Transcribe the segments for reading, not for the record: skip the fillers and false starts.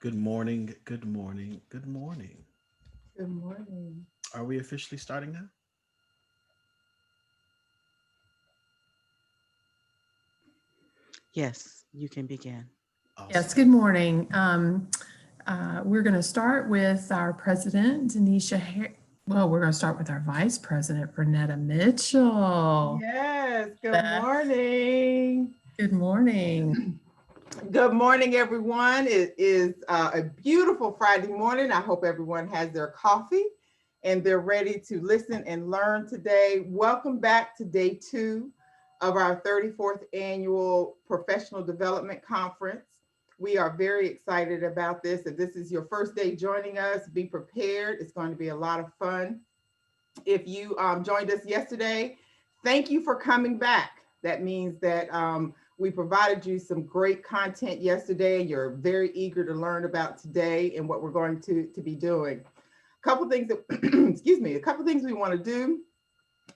Good morning, good morning, good morning. Good morning. Are we officially starting now? Yes, you can begin. Yes, Awesome. good morning. We're going to start with our president, Denisha. Well, we're going to start with our vice president, Bernetta Mitchell. Yes, good morning. Good morning. Good morning, everyone. It is a beautiful Friday morning. I hope everyone has their coffee and they're ready to listen and learn today. Welcome back to day 2 of our 34th annual Professional Development Conference. We are very excited about this. If this is your first day joining us, be prepared. It's going to be a lot of fun. If you joined us yesterday, thank you for coming back. That means that we provided you some great content yesterday, and you're very eager to learn about today and what we're going to be doing. A couple things that, excuse me, a couple things we want to do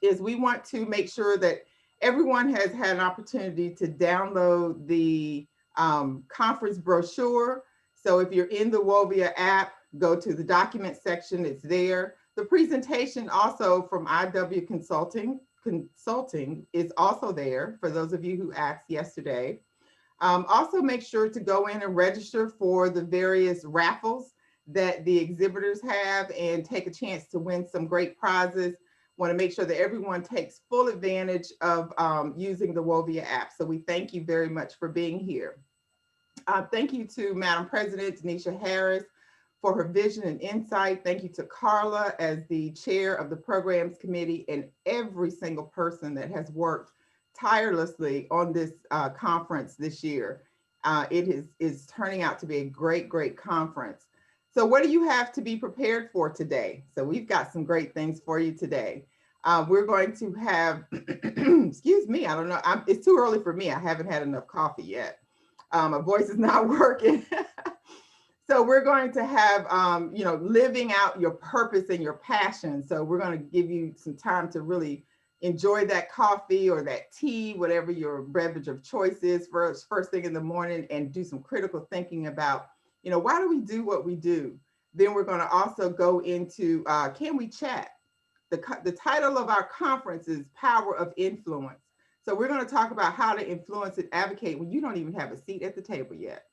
is we want to make sure that everyone has had an opportunity to download the conference brochure. So if you're in the Wovia app, go to the document section, it's there. The presentation also from IW Consulting is also there for those of you who asked yesterday. Also make sure to go in and register for the various raffles that the exhibitors have and take a chance to win some great prizes. Want to make sure that everyone takes full advantage of using the Wovia app. So we thank you very much for being here. Thank you to Madam President Denisha Harris for her vision and insight. Thank you to Carla as the chair of the programs committee and every single person that has worked tirelessly on this conference this year. It is turning out to be a great, great conference. So what do you have to be prepared for today? So we've got some great things for you today. We're going to have, excuse me, I don't know, it's too early for me. I haven't had enough coffee yet. My voice is not working. So we're going to have, living out your purpose and your passion. So we're going to give you some time to really enjoy that coffee or that tea, whatever your beverage of choice is first thing in the morning, and do some critical thinking about, why do we do what we do? Then we're going to also go into, can we chat? The title of our conference is Power of Influence. So we're going to talk about how to influence and advocate when you don't even have a seat at the table yet.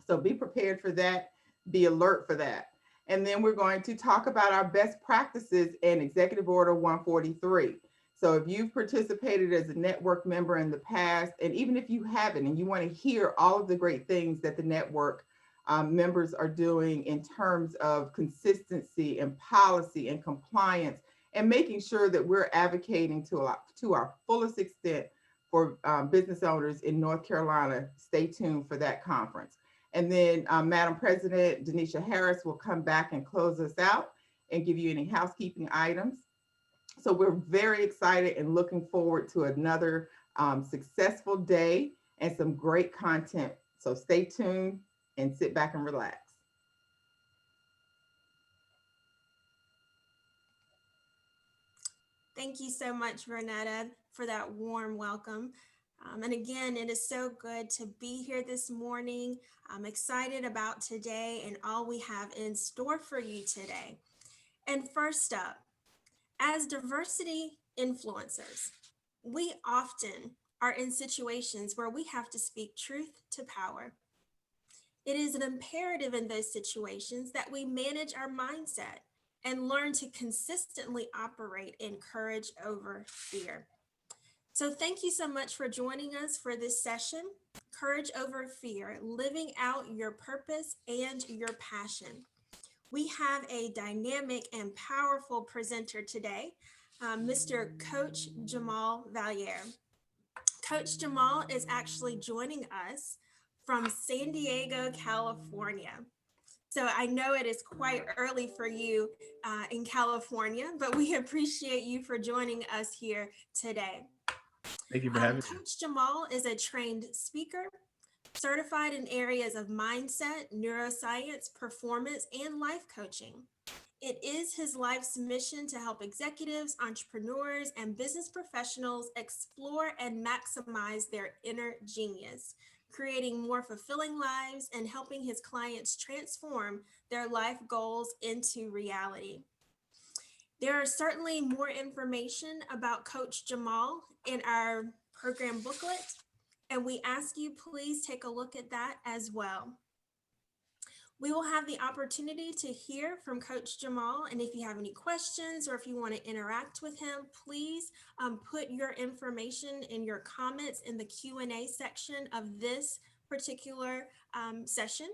So be prepared for that, be alert for that. And then we're going to talk about our best practices in Executive Order 143. So if you've participated as a network member in the past, and even if you haven't, and you want to hear all of the great things that the network members are doing in terms of consistency and policy and compliance, and making sure that we're advocating to our fullest extent for business owners in North Carolina, stay tuned for that conference. And then Madam President Denisha Harris will come back and close us out and give you any housekeeping items. So we're very excited and looking forward to another successful day and some great content. So stay tuned and sit back and relax. Thank you so much, Bernetta, for that warm welcome. And again, it is so good to be here this morning. I'm excited about today and all we have in store for you today. And first up, as diversity influencers, we often are in situations where we have to speak truth to power. It is an imperative in those situations that we manage our mindset and learn to consistently operate in courage over fear. So thank you so much for joining us for this session, Courage Over Fear, Living Out Your Purpose and Your Passion. We have a dynamic and powerful presenter today, Mr. Coach Jamal Vallair. Coach Jamal is actually joining us from San Diego, California. So I know it is quite early for you in California, but we appreciate you for joining us here today. Thank you for having me. Coach Jamal is a trained speaker, certified in areas of mindset, neuroscience, performance, and life coaching. It is his life's mission to help executives, entrepreneurs, and business professionals explore and maximize their inner genius, creating more fulfilling lives and helping his clients transform their life goals into reality. There are certainly more information about Coach Jamal in our program booklet, and we ask you please take a look at that as well. We will have the opportunity to hear from Coach Jamal, and if you have any questions or if you want to interact with him, please put your information in your comments in the Q&A section of this particular session.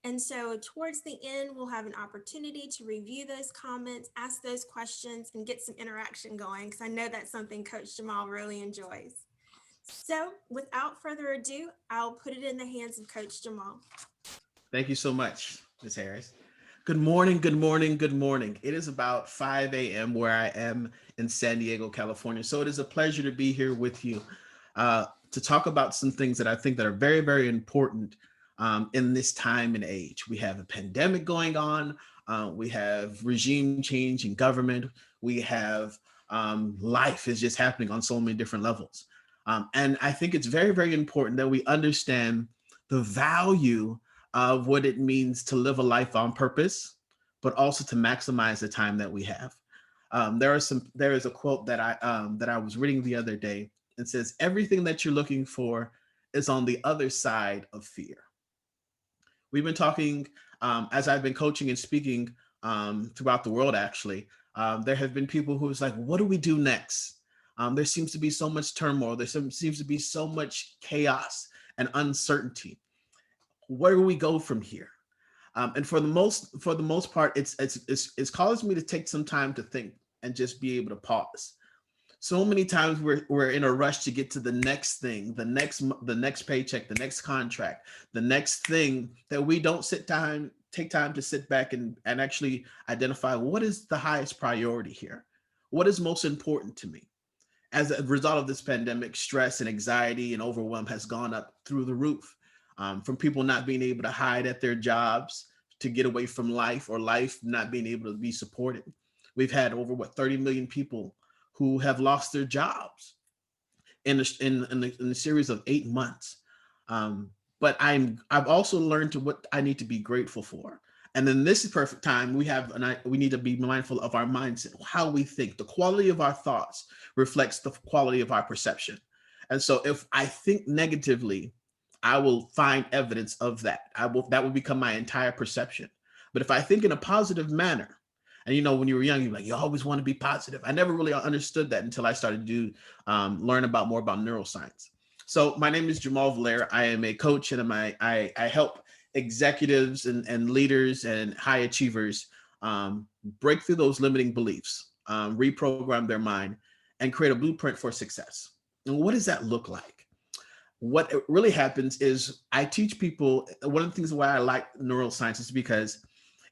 And so towards the end, we'll have an opportunity to review those comments, ask those questions, and get some interaction going, because I know that's something Coach Jamal really enjoys. So without further ado, I'll put it in the hands of Coach Jamal. Thank you so much, Ms. Harris. Good morning, good morning, good morning. It is about 5 a.m. where I am in San Diego, California. So it is a pleasure to be here with you to talk about some things that I think that are very, very important in this time and age. We have a pandemic going on. We have regime change in government. We have life is just happening on so many different levels. And I think it's very, very important that we understand the value of what it means to live a life on purpose, but also to maximize the time that we have. There is a quote that I was reading the other day. It says, everything that you're looking for is on the other side of fear. We've been talking, as I've been coaching and speaking throughout the world, actually, there have been people who was like, what do we do next? There seems to be so much turmoil. There seems to be so much chaos and uncertainty. Where do we go from here? And for the most part, it's caused me to take some time to think and just be able to pause. So many times we're in a rush to get to the next thing, the next paycheck, the next contract, the next thing, that we don't take time to sit back and actually identify what is the highest priority here? What is most important to me? As a result of this pandemic, stress and anxiety and overwhelm has gone up through the roof. From people not being able to hide at their jobs to get away from life, or life not being able to be supported. We've had over 30 million people who have lost their jobs in a series of 8 months. But I've also learned what I need to be grateful for. And then this is perfect time. We need to be mindful of our mindset, how we think. The quality of our thoughts reflects the quality of our perception. And so if I think negatively, I will find evidence of that. That will become my entire perception. But if I think in a positive manner, and when you were young, you're like, you always want to be positive. I never really understood that until I started to learn more about neuroscience. So my name is Jamal Vallair. I am a coach, and I help executives and leaders and high achievers break through those limiting beliefs, reprogram their mind, and create a blueprint for success. And what does that look like? What really happens is I teach people, one of the things why I like neuroscience is because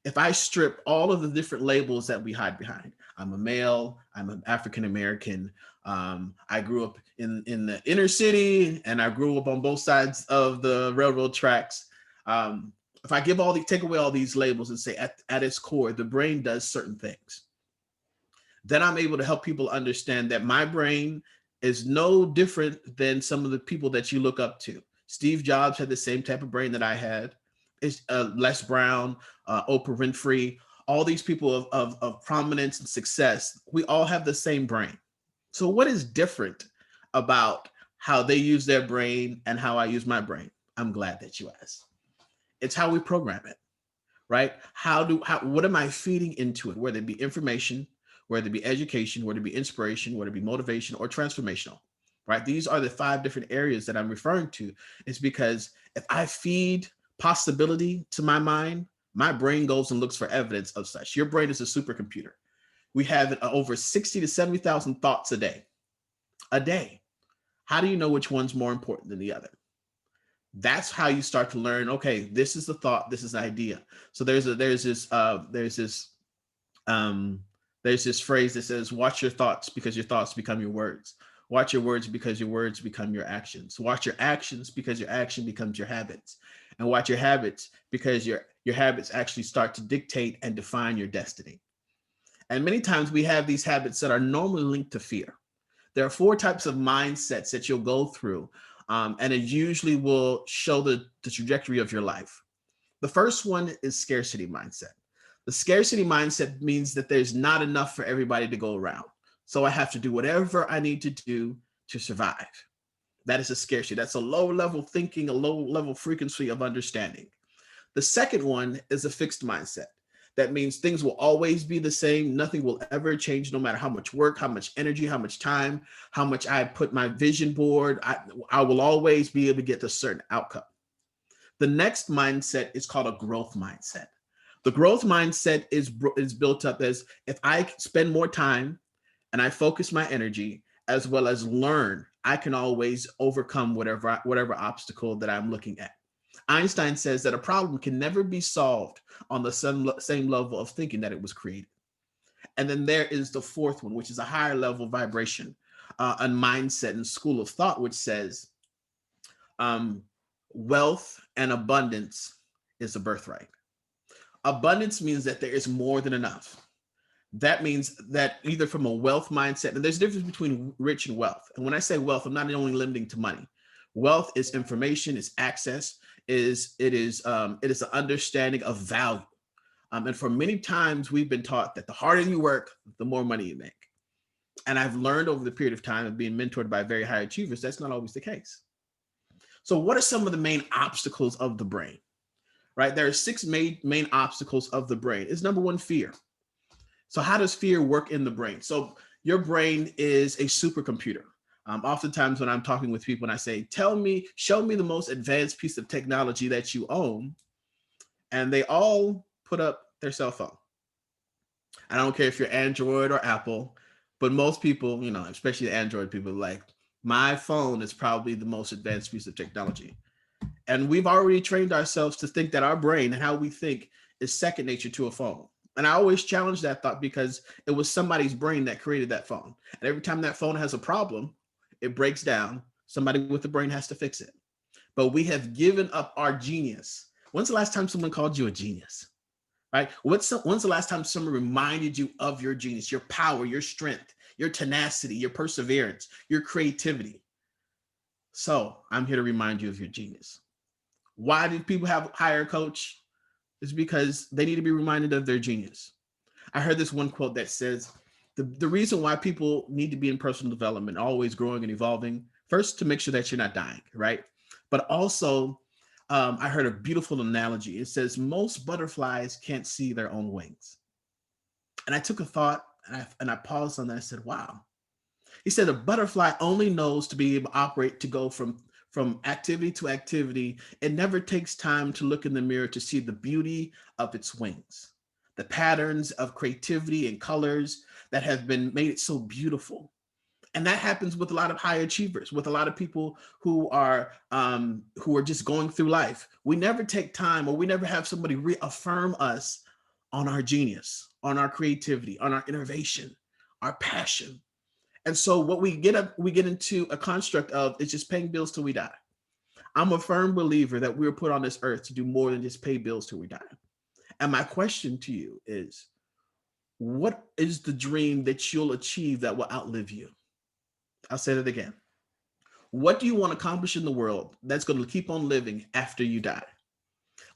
if I strip all of the different labels that we hide behind, I'm a male, I'm an African-American, I grew up in the inner city, and I grew up on both sides of the railroad tracks. If I take away all these labels and say at its core, the brain does certain things, then I'm able to help people understand that my brain is no different than some of the people that you look up to. Steve Jobs had the same type of brain that I had. It's Les Brown, Oprah Winfrey, all these people of prominence and success. We all have the same brain. So what is different about how they use their brain and how I use my brain? I'm glad that you asked. It's how we program it. right? What am I feeding into it? Whether it be information, whether it be education, whether it be inspiration, whether it be motivation or transformational, right? These are the 5 different areas that I'm referring to. It's because if I feed possibility to my mind, my brain goes and looks for evidence of such. Your brain is a supercomputer. We have over 60 to 70,000 thoughts a day. A day. How do you know which one's more important than the other? That's how you start to learn. Okay, this is the thought. This is the idea. So there's this phrase that says, "Watch your thoughts because your thoughts become your words. Watch your words because your words become your actions. Watch your actions because your action becomes your habits, and watch your habits because your habits actually start to dictate and define your destiny." And many times we have these habits that are normally linked to fear. There are 4 types of mindsets that you'll go through, and it usually will show the trajectory of your life. The first one is scarcity mindset. The scarcity mindset means that there's not enough for everybody to go around. So I have to do whatever I need to do to survive. That is a scarcity. That's a low level thinking, a low level frequency of understanding. The second one is a fixed mindset. That means things will always be the same. Nothing will ever change, no matter how much work, how much energy, how much time, how much I put my vision board. I will always be able to get a certain outcome. The next mindset is called a growth mindset. The growth mindset is built up as, if I spend more time and I focus my energy as well as learn, I can always overcome whatever obstacle that I'm looking at. Einstein says that a problem can never be solved on the same level of thinking that it was created. And then there is the fourth one, which is a higher level vibration, a mindset and school of thought, which says wealth and abundance is a birthright. Abundance means that there is more than enough. That means that either from a wealth mindset, and there's a difference between rich and wealth. And when I say wealth, I'm not only limiting to money. Wealth is information, is access, it is an understanding of value. And for many times we've been taught that the harder you work, the more money you make. And I've learned over the period of time of being mentored by very high achievers, that's not always the case. So what are some of the main obstacles of the brain? Right? There are 6 main obstacles of the brain. It's number 1, fear. So how does fear work in the brain? So your brain is a supercomputer. Oftentimes when I'm talking with people and I say, show me the most advanced piece of technology that you own, and they all put up their cell phone. I don't care if you're Android or Apple, but most people, especially the Android people, like, my phone is probably the most advanced piece of technology. And we've already trained ourselves to think that our brain and how we think is second nature to a phone. And I always challenge that thought because it was somebody's brain that created that phone. And every time that phone has a problem, it breaks down. Somebody with the brain has to fix it. But we have given up our genius. When's the last time someone called you a genius? Right? When's the last time someone reminded you of your genius, your power, your strength, your tenacity, your perseverance, your creativity? So I'm here to remind you of your genius. Why did people hire a coach? It's because they need to be reminded of their genius. I heard this one quote that says, the reason why people need to be in personal development, always growing and evolving, first to make sure that you're not dying, right? But also, I heard a beautiful analogy. It says, most butterflies can't see their own wings. And I took a thought and I paused on that. I said, wow. He said, a butterfly only knows to be able to operate, to go from activity to activity. It never takes time to look in the mirror to see the beauty of its wings, the patterns of creativity and colors that have been made it so beautiful. And that happens with a lot of high achievers, with a lot of people who are just going through life. We never take time, or we never have somebody reaffirm us on our genius, on our creativity, on our innovation, our passion. And so what we get into a construct of is just paying bills till we die. I'm a firm believer that we were put on this earth to do more than just pay bills till we die. And my question to you is, what is the dream that you'll achieve that will outlive you? I'll say that again. What do you want to accomplish in the world that's going to keep on living after you die?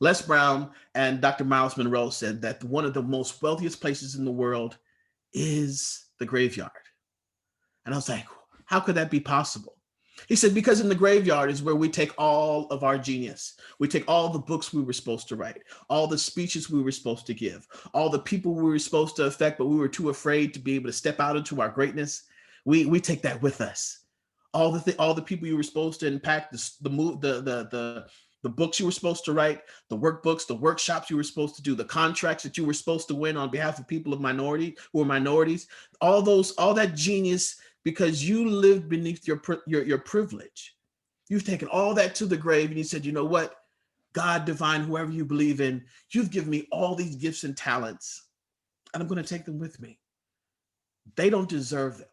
Les Brown and Dr. Miles Monroe said that one of the most wealthiest places in the world is the graveyard. And I was like, how could that be possible? He said, because in the graveyard is where we take all of our genius. We take all the books we were supposed to write, all the speeches we were supposed to give, all the people we were supposed to affect, but we were too afraid to be able to step out into our greatness. We take that with us. All the people you were supposed to impact, the books you were supposed to write, the workbooks, the workshops you were supposed to do, the contracts that you were supposed to win on behalf of people of minority who are minorities, all that genius, because you lived beneath your privilege. You've taken all that to the grave and you said, you know what? God, divine, whoever you believe in, you've given me all these gifts and talents, and I'm going to take them with me. They don't deserve them.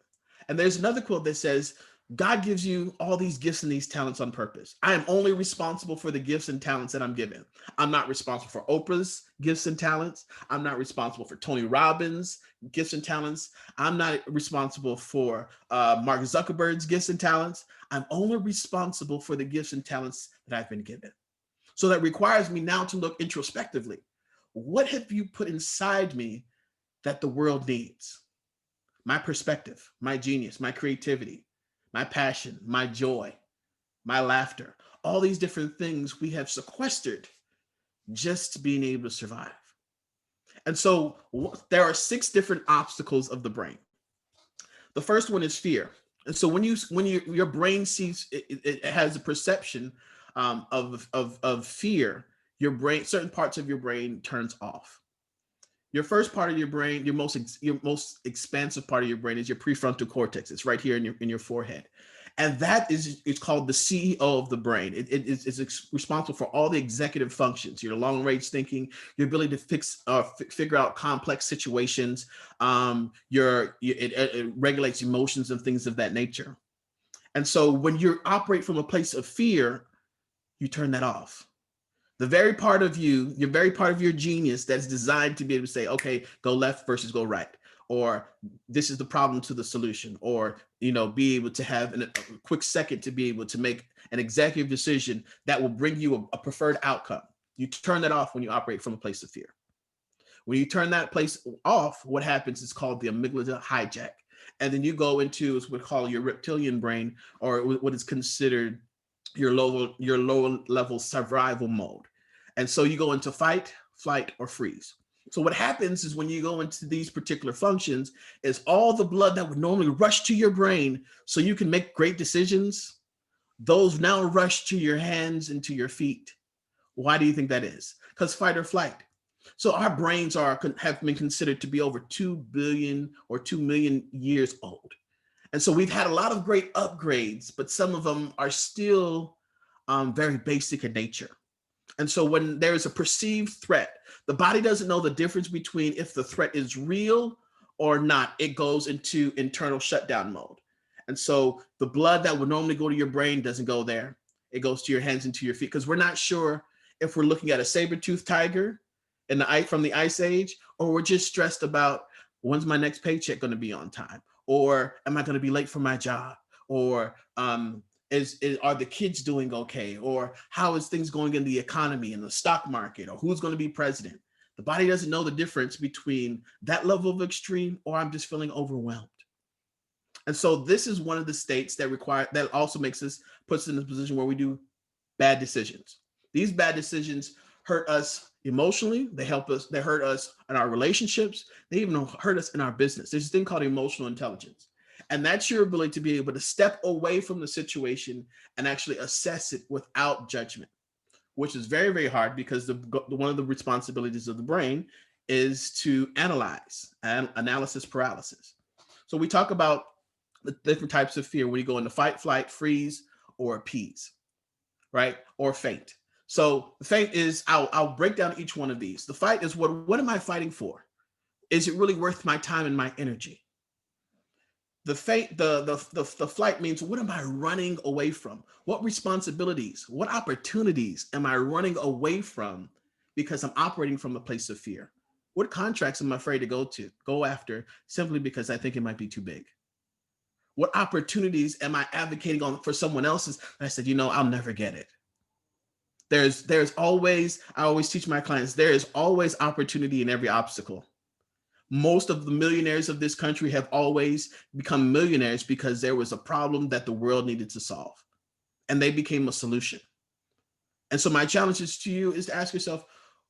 And there's another quote that says, God gives you all these gifts and these talents on purpose. I am only responsible for the gifts and talents that I'm given. I'm not responsible for Oprah's gifts and talents. I'm not responsible for Tony Robbins' gifts and talents. I'm not responsible for Mark Zuckerberg's gifts and talents. I'm only responsible for the gifts and talents that I've been given. So that requires me now to look introspectively. What have you put inside me that the world needs? My perspective, my genius, my creativity, my passion, my joy, my laughter, all these different things we have sequestered just being able to survive. And so there are 6 different obstacles of the brain. The first one is fear. And so when your brain sees, it has a perception of fear, your brain, certain parts of your brain turns off. Your first part of your brain, your most expansive part of your brain is your prefrontal cortex. It's right here in your forehead. And that it's called the CEO of the brain. It's responsible for all the executive functions, your long range thinking, your ability to figure out complex situations. It regulates emotions and things of that nature. And so when you operate from a place of fear, you turn that off. The very part of you, your very part of your genius that's designed to be able to say, okay, go left versus go right, or this is the problem to the solution, or, be able to have a quick second to be able to make an executive decision that will bring you a preferred outcome. You turn that off when you operate from a place of fear. When you turn that place off, what happens is called the amygdala hijack. And then you go into what's we call your reptilian brain, or what is considered your lower level survival mode. And so you go into fight, flight, or freeze. So what happens is when you go into these particular functions is all the blood that would normally rush to your brain so you can make great decisions, those now rush to your hands and to your feet. Why do you think that is? Because fight or flight. So our brains have been considered to be over 2 billion or 2 million years old. And so we've had a lot of great upgrades, but some of them are still very basic in nature. And so when there is a perceived threat, the body doesn't know the difference between if the threat is real or not. It goes into internal shutdown mode. And so the blood that would normally go to your brain doesn't go there. It goes to your hands and to your feet, because we're not sure if we're looking at a saber-toothed tiger from the Ice Age, or we're just stressed about when's my next paycheck going to be on time, or am I going to be late for my job, or are the kids doing okay, or how is things going in the economy and the stock market, or who's going to be president. The body doesn't know the difference between that level of extreme or I'm just feeling overwhelmed. And so this is one of the states that also puts us in a position where we do bad decisions. These bad decisions hurt us emotionally. They hurt us in our relationships. They even hurt us in our business. There's a thing called emotional intelligence. And that's your ability to be able to step away from the situation and actually assess it without judgment, which is very, very hard, because one of the responsibilities of the brain is to analyze, and analysis paralysis. So we talk about the different types of fear when you go into fight, flight, freeze, or appease, right? Or faint. So the faint is, I'll break down each one of these. The fight is what am I fighting for? Is it really worth my time and my energy? The flight means, what am I running away from? What responsibilities, what opportunities am I running away from because I'm operating from a place of fear? What contracts am I afraid to go after simply because I think it might be too big? What opportunities am I advocating for someone else's? And I said, I'll never get it. There's always, I always teach my clients, there is always opportunity in every obstacle. Most of the millionaires of this country have always become millionaires because there was a problem that the world needed to solve, and they became a solution. And so my challenge is to you is to ask yourself,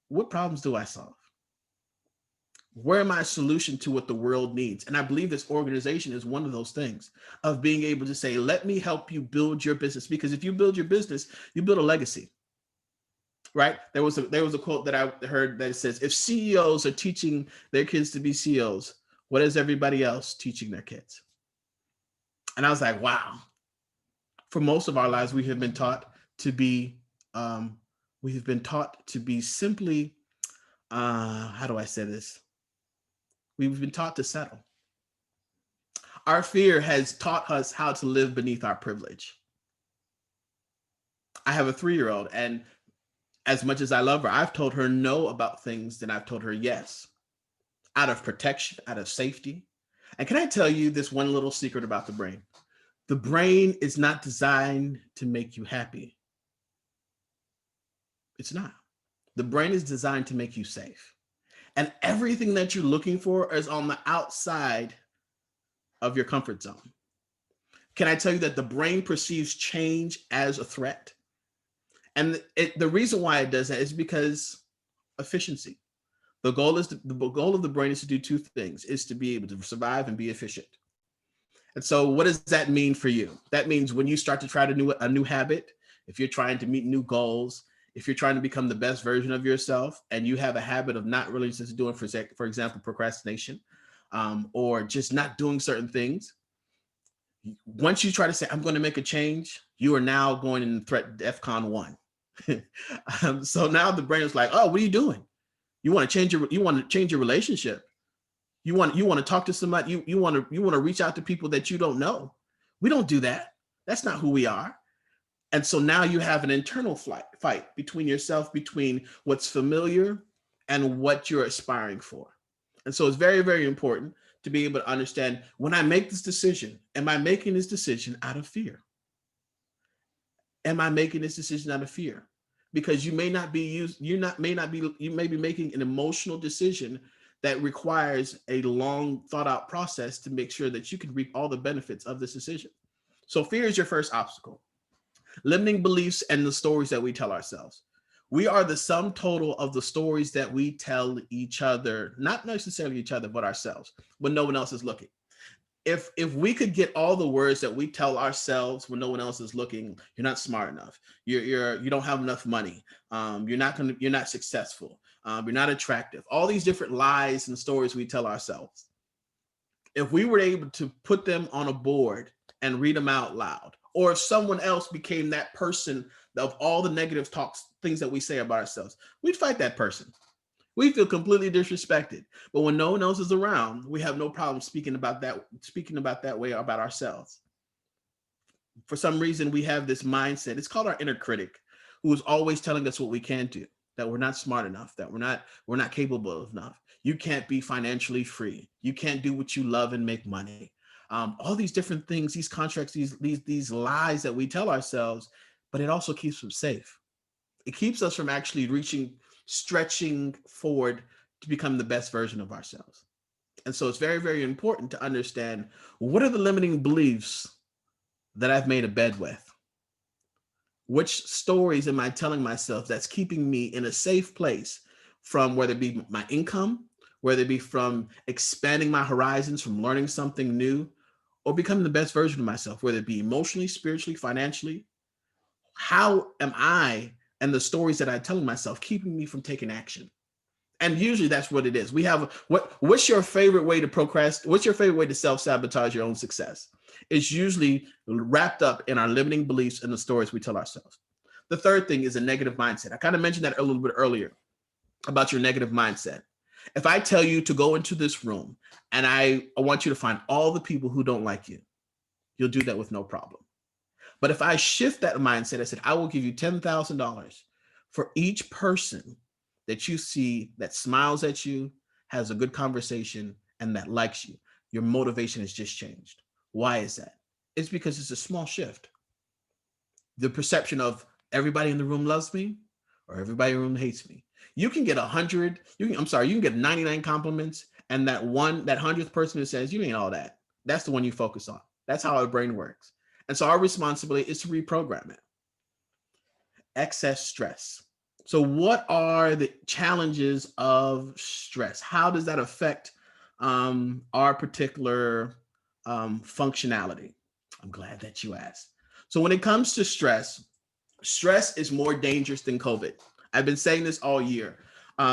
what problems do I solve? Where am I a solution to what the world needs? And I believe this organization is one of those things, of being able to say, let me help you build your business. Because if you build your business, you build a legacy, right? There was a quote that I heard that says, if CEOs are teaching their kids to be CEOs, what is everybody else teaching their kids? And I was like, wow. For most of our lives, we have been taught to be simply, how do I say this? We've been taught to settle. Our fear has taught us how to live beneath our privilege. I have a 3-year-old, and as much as I love her, I've told her no about things than I've told her yes, out of protection, out of safety. And can I tell you this one little secret about the brain? The brain is not designed to make you happy. It's not. The brain is designed to make you safe. And everything that you're looking for is on the outside of your comfort zone. Can I tell you that the brain perceives change as a threat? And the reason why it does that is because efficiency. The goal of the brain is to do 2 things, is to be able to survive and be efficient. And so what does that mean for you? That means when you start to try a new habit, if you're trying to meet new goals, if you're trying to become the best version of yourself, and you have a habit of not really just doing, for example, procrastination, or just not doing certain things, once you try to say, I'm going to make a change, you are now going in threat DEFCON 1. So now the brain is like, oh, what are you doing? You want to change your relationship. You want to talk to somebody. You want to reach out to people that you don't know. We don't do that. That's not who we are. And so now you have an internal fight between yourself, between what's familiar and what you're aspiring for. And so it's very, very important to be able to understand, when I make this decision, am I making this decision out of fear? Am I making this decision out of fear? Because you may be making an emotional decision that requires a long thought out process to make sure that you can reap all the benefits of this decision. So fear is your first obstacle. Limiting beliefs and the stories that we tell ourselves. We are the sum total of the stories that we tell each other, not necessarily each other, but ourselves, when no one else is looking. If we could get all the words that we tell ourselves when no one else is looking, you're not smart enough, you don't have enough money, you're not successful, you're not attractive, all these different lies and stories we tell ourselves. If we were able to put them on a board and read them out loud, or if someone else became that person of all the negative things that we say about ourselves, we'd fight that person. We feel completely disrespected. But when no one else is around, we have no problem speaking about that way about ourselves. For some reason, we have this mindset. It's called our inner critic, who is always telling us what we can't do, that we're not smart enough, that we're not capable enough. You can't be financially free. You can't do what you love and make money. All these different things, these contracts, these lies that we tell ourselves, but it also keeps us safe. It keeps us from actually stretching forward to become the best version of ourselves. And so it's very, very important to understand, what are the limiting beliefs that I've made a bed with? Which stories am I telling myself that's keeping me in a safe place, from whether it be my income, whether it be from expanding my horizons, from learning something new, or becoming the best version of myself, whether it be emotionally, spiritually, financially? How am I and the stories that I tell myself keeping me from taking action? And usually that's what it is. We have what's your favorite way to procrastinate? What's your favorite way to self-sabotage your own success? It's usually wrapped up in our limiting beliefs and the stories we tell ourselves. The third thing is a negative mindset. I kind of mentioned that a little bit earlier about your negative mindset. If I tell you to go into this room and I want you to find all the people who don't like you, you'll do that with no problem. But if I shift that mindset, I said, I will give you $10,000 for each person that you see that smiles at you, has a good conversation, and that likes you. Your motivation has just changed. Why is that? It's because it's a small shift. The perception of everybody in the room loves me or everybody in the room hates me. You can get 100, you can get 99 compliments And that 100th person who says, you ain't all that, that's the one you focus on. That's how our brain works. And so our responsibility is to reprogram it. Excess stress. So what are the challenges of stress? How does that affect our particular functionality? I'm glad that you asked. So when it comes to stress, stress is more dangerous than COVID. I've been saying this all year,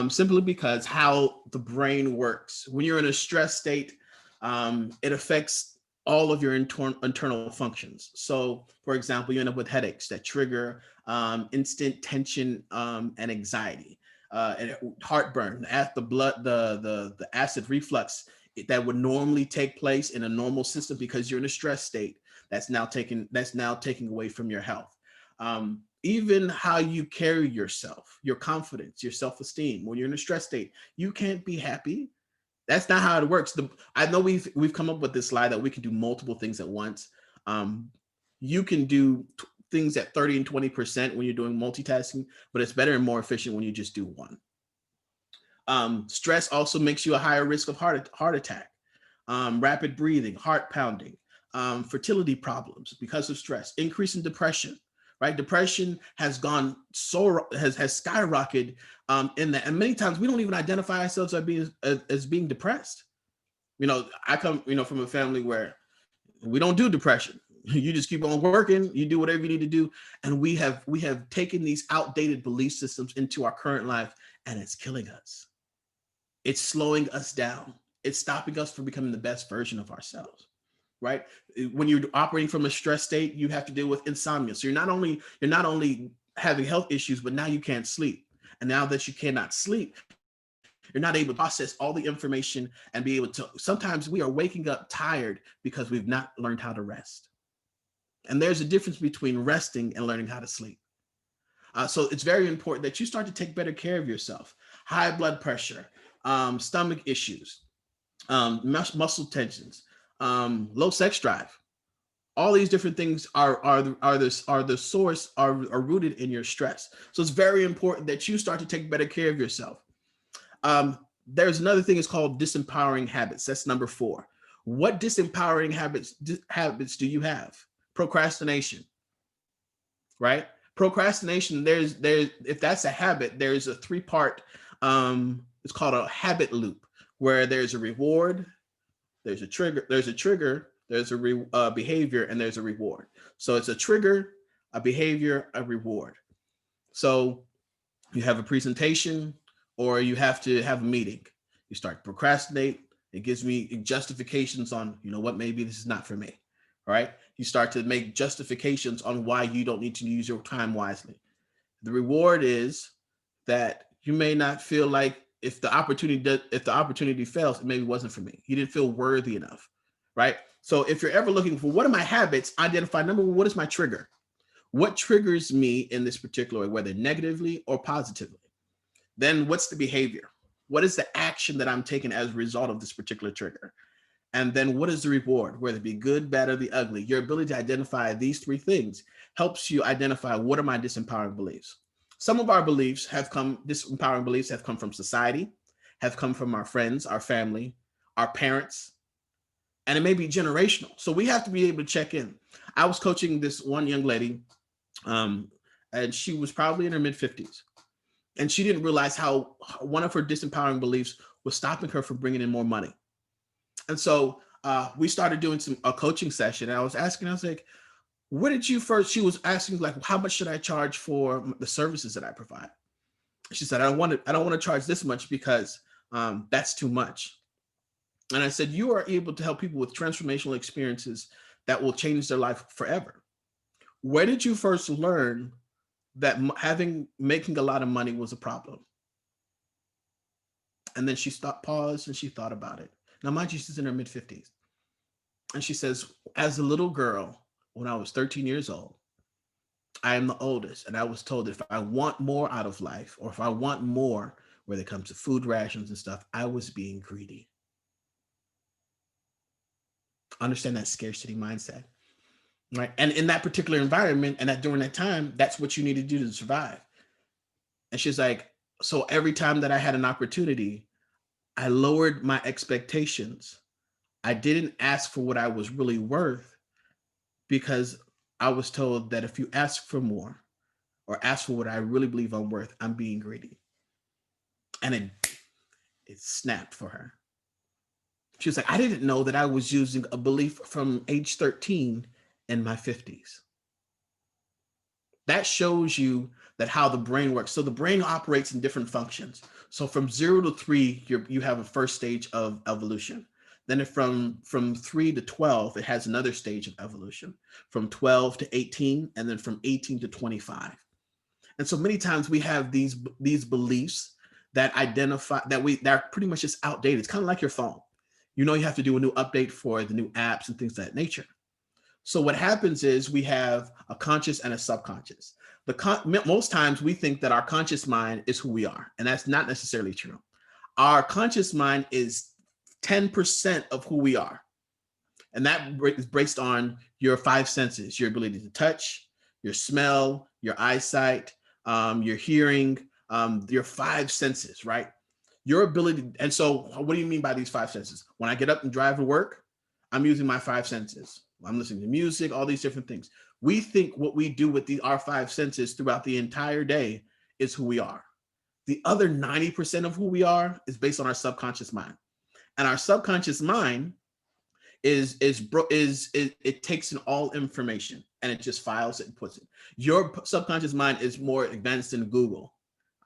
simply because how the brain works. When you're in a stress state, it affects all of your internal functions. So, for example, you end up with headaches that trigger instant tension and anxiety, and heartburn, the acid reflux that would normally take place in a normal system because you're in a stress state. That's now taking away from your health. Even how you carry yourself, your confidence, your self-esteem. When you're in a stress state, you can't be happy. That's not how it works. I know we've come up with this slide that we can do multiple things at once. You can do things at 30 and 20% when you're doing multitasking, but it's better and more efficient when you just do one. Stress also makes you a higher risk of heart attack, rapid breathing, heart pounding, fertility problems because of stress, increase in depression. Right, depression has gone has skyrocketed in that, and many times we don't even identify ourselves as being depressed. I come from a family where we don't do depression. You just keep on working, you do whatever you need to do, and we have taken these outdated belief systems into our current life, and it's killing us. It's slowing us down. It's stopping us from becoming the best version of ourselves. Right? When you're operating from a stress state, you have to deal with insomnia. So you're not only having health issues, but now you can't sleep. And now that you cannot sleep, you're not able to process all the information and be able to. Sometimes we are waking up tired because we've not learned how to rest. And there's a difference between resting and learning how to sleep. So it's very important that you start to take better care of yourself. High blood pressure, stomach issues, muscle tensions, low sex drive. All these different things are rooted in your stress. So it's very important that you start to take better care of yourself. There's another thing, it's called disempowering habits. That's number 4. What disempowering habits do you have? Procrastination, right? Procrastination, there's if that's a habit, there's a 3-part, it's called a habit loop, where there's a reward, there's a trigger, there's a behavior, and there's a reward. So it's a trigger, a behavior, a reward. So you have a presentation or you have to have a meeting. You start to procrastinate. It gives me justifications on, what, maybe this is not for me, right? You start to make justifications on why you don't need to use your time wisely. The reward is that you may not feel like, if the opportunity fails, it maybe wasn't for me. You didn't feel worthy enough, right? So if you're ever looking for what are my habits, identify number 1, what is my trigger? What triggers me in this particular way, whether negatively or positively? Then what's the behavior? What is the action that I'm taking as a result of this particular trigger? And then what is the reward, whether it be good, bad, or the ugly? Your ability to identify these 3 things helps you identify what are my disempowering beliefs. Some of our disempowering beliefs have come from society, have come from our friends, our family, our parents, and it may be generational. So we have to be able to check in. I was coaching this one young lady, and she was probably in her mid-50s. And she didn't realize how one of her disempowering beliefs was stopping her from bringing in more money. And so we started doing a coaching session. And I was asking, I was like, where did you first? She was asking, like, how much should I charge for the services that I provide? She said, I don't want to charge this much because that's too much. And I said, you are able to help people with transformational experiences that will change their life forever. Where did you first learn that making a lot of money was a problem? And then she paused and she thought about it. Now, mind you, she's in her mid-50s. And she says, as a little girl, when I was 13 years old, I am the oldest. And I was told that if I want more out of life, or if I want more when it comes to food rations and stuff, I was being greedy. Understand that scarcity mindset, right? And in that particular environment and during that time, that's what you need to do to survive. And she's like, so every time that I had an opportunity, I lowered my expectations. I didn't ask for what I was really worth because I was told that if you ask for more or ask for what I really believe I'm worth, I'm being greedy. And it snapped for her. She was like, I didn't know that I was using a belief from age 13 in my 50s. That shows you that how the brain works. So the brain operates in different functions. So from 0 to 3, you have a first stage of evolution. Then from 3 to 12, it has another stage of evolution. From 12 to 18, and then from 18 to 25. And so many times we have these beliefs that identify that are pretty much just outdated. It's kind of like your phone. You have to do a new update for the new apps and things of that nature. So what happens is we have a conscious and a subconscious. Most times we think that our conscious mind is who we are, and that's not necessarily true. Our conscious mind is 10% of who we are. And that is based on your 5 senses, your ability to touch, your smell, your eyesight, your hearing, your 5 senses, right? Your ability. And so what do you mean by these 5 senses? When I get up and drive to work, I'm using my 5 senses. I'm listening to music, all these different things. We think what we do with our 5 senses throughout the entire day is who we are. The other 90% of who we are is based on our subconscious mind. And our subconscious mind it takes in all information and it just files it and puts it. Your subconscious mind is more advanced than Google.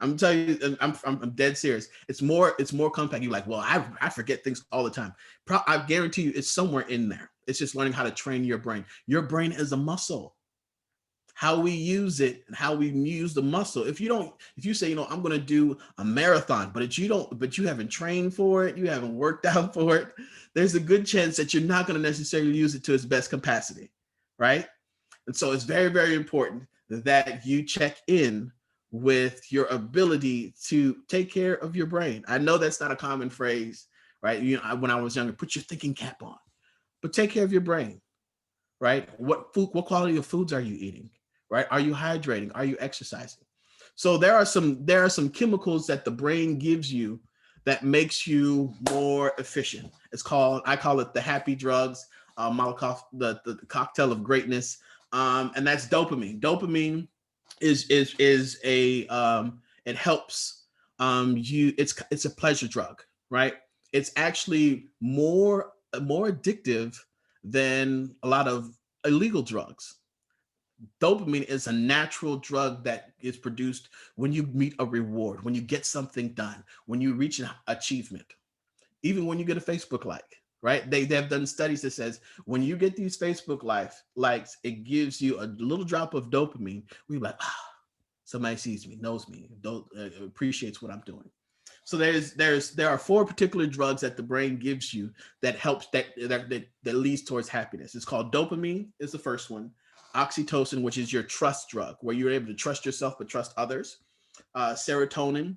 I'm telling you, I'm dead serious. It's more compact. You're like, well, I forget things all the time. I guarantee you, it's somewhere in there. It's just learning how to train your brain. Your brain is a muscle. How we use it and how we use the muscle. If you say, I'm going to do a marathon, but you haven't trained for it, you haven't worked out for it, there's a good chance that you're not going to necessarily use it to its best capacity, right? And so it's very, very important that you check in with your ability to take care of your brain. I know that's not a common phrase, right? When I was younger, put your thinking cap on, but take care of your brain, right? What quality of foods are you eating, right? Are you hydrating? Are you exercising? So there are some chemicals that the brain gives you that makes you more efficient. I call it the happy drugs, Malakoff, the cocktail of greatness, and that's dopamine. Dopamine is it helps you. It's a pleasure drug, right? It's actually more addictive than a lot of illegal drugs. Dopamine is a natural drug that is produced when you meet a reward, when you get something done, when you reach an achievement, even when you get a Facebook like, right? They have done studies that says when you get these Facebook likes, it gives you a little drop of dopamine. We're like, somebody sees me, knows me, appreciates what I'm doing. So there are 4 particular drugs that the brain gives you that helps that leads towards happiness. It's called dopamine is the first one, oxytocin, which is your trust drug, where you're able to trust yourself but trust others. Serotonin,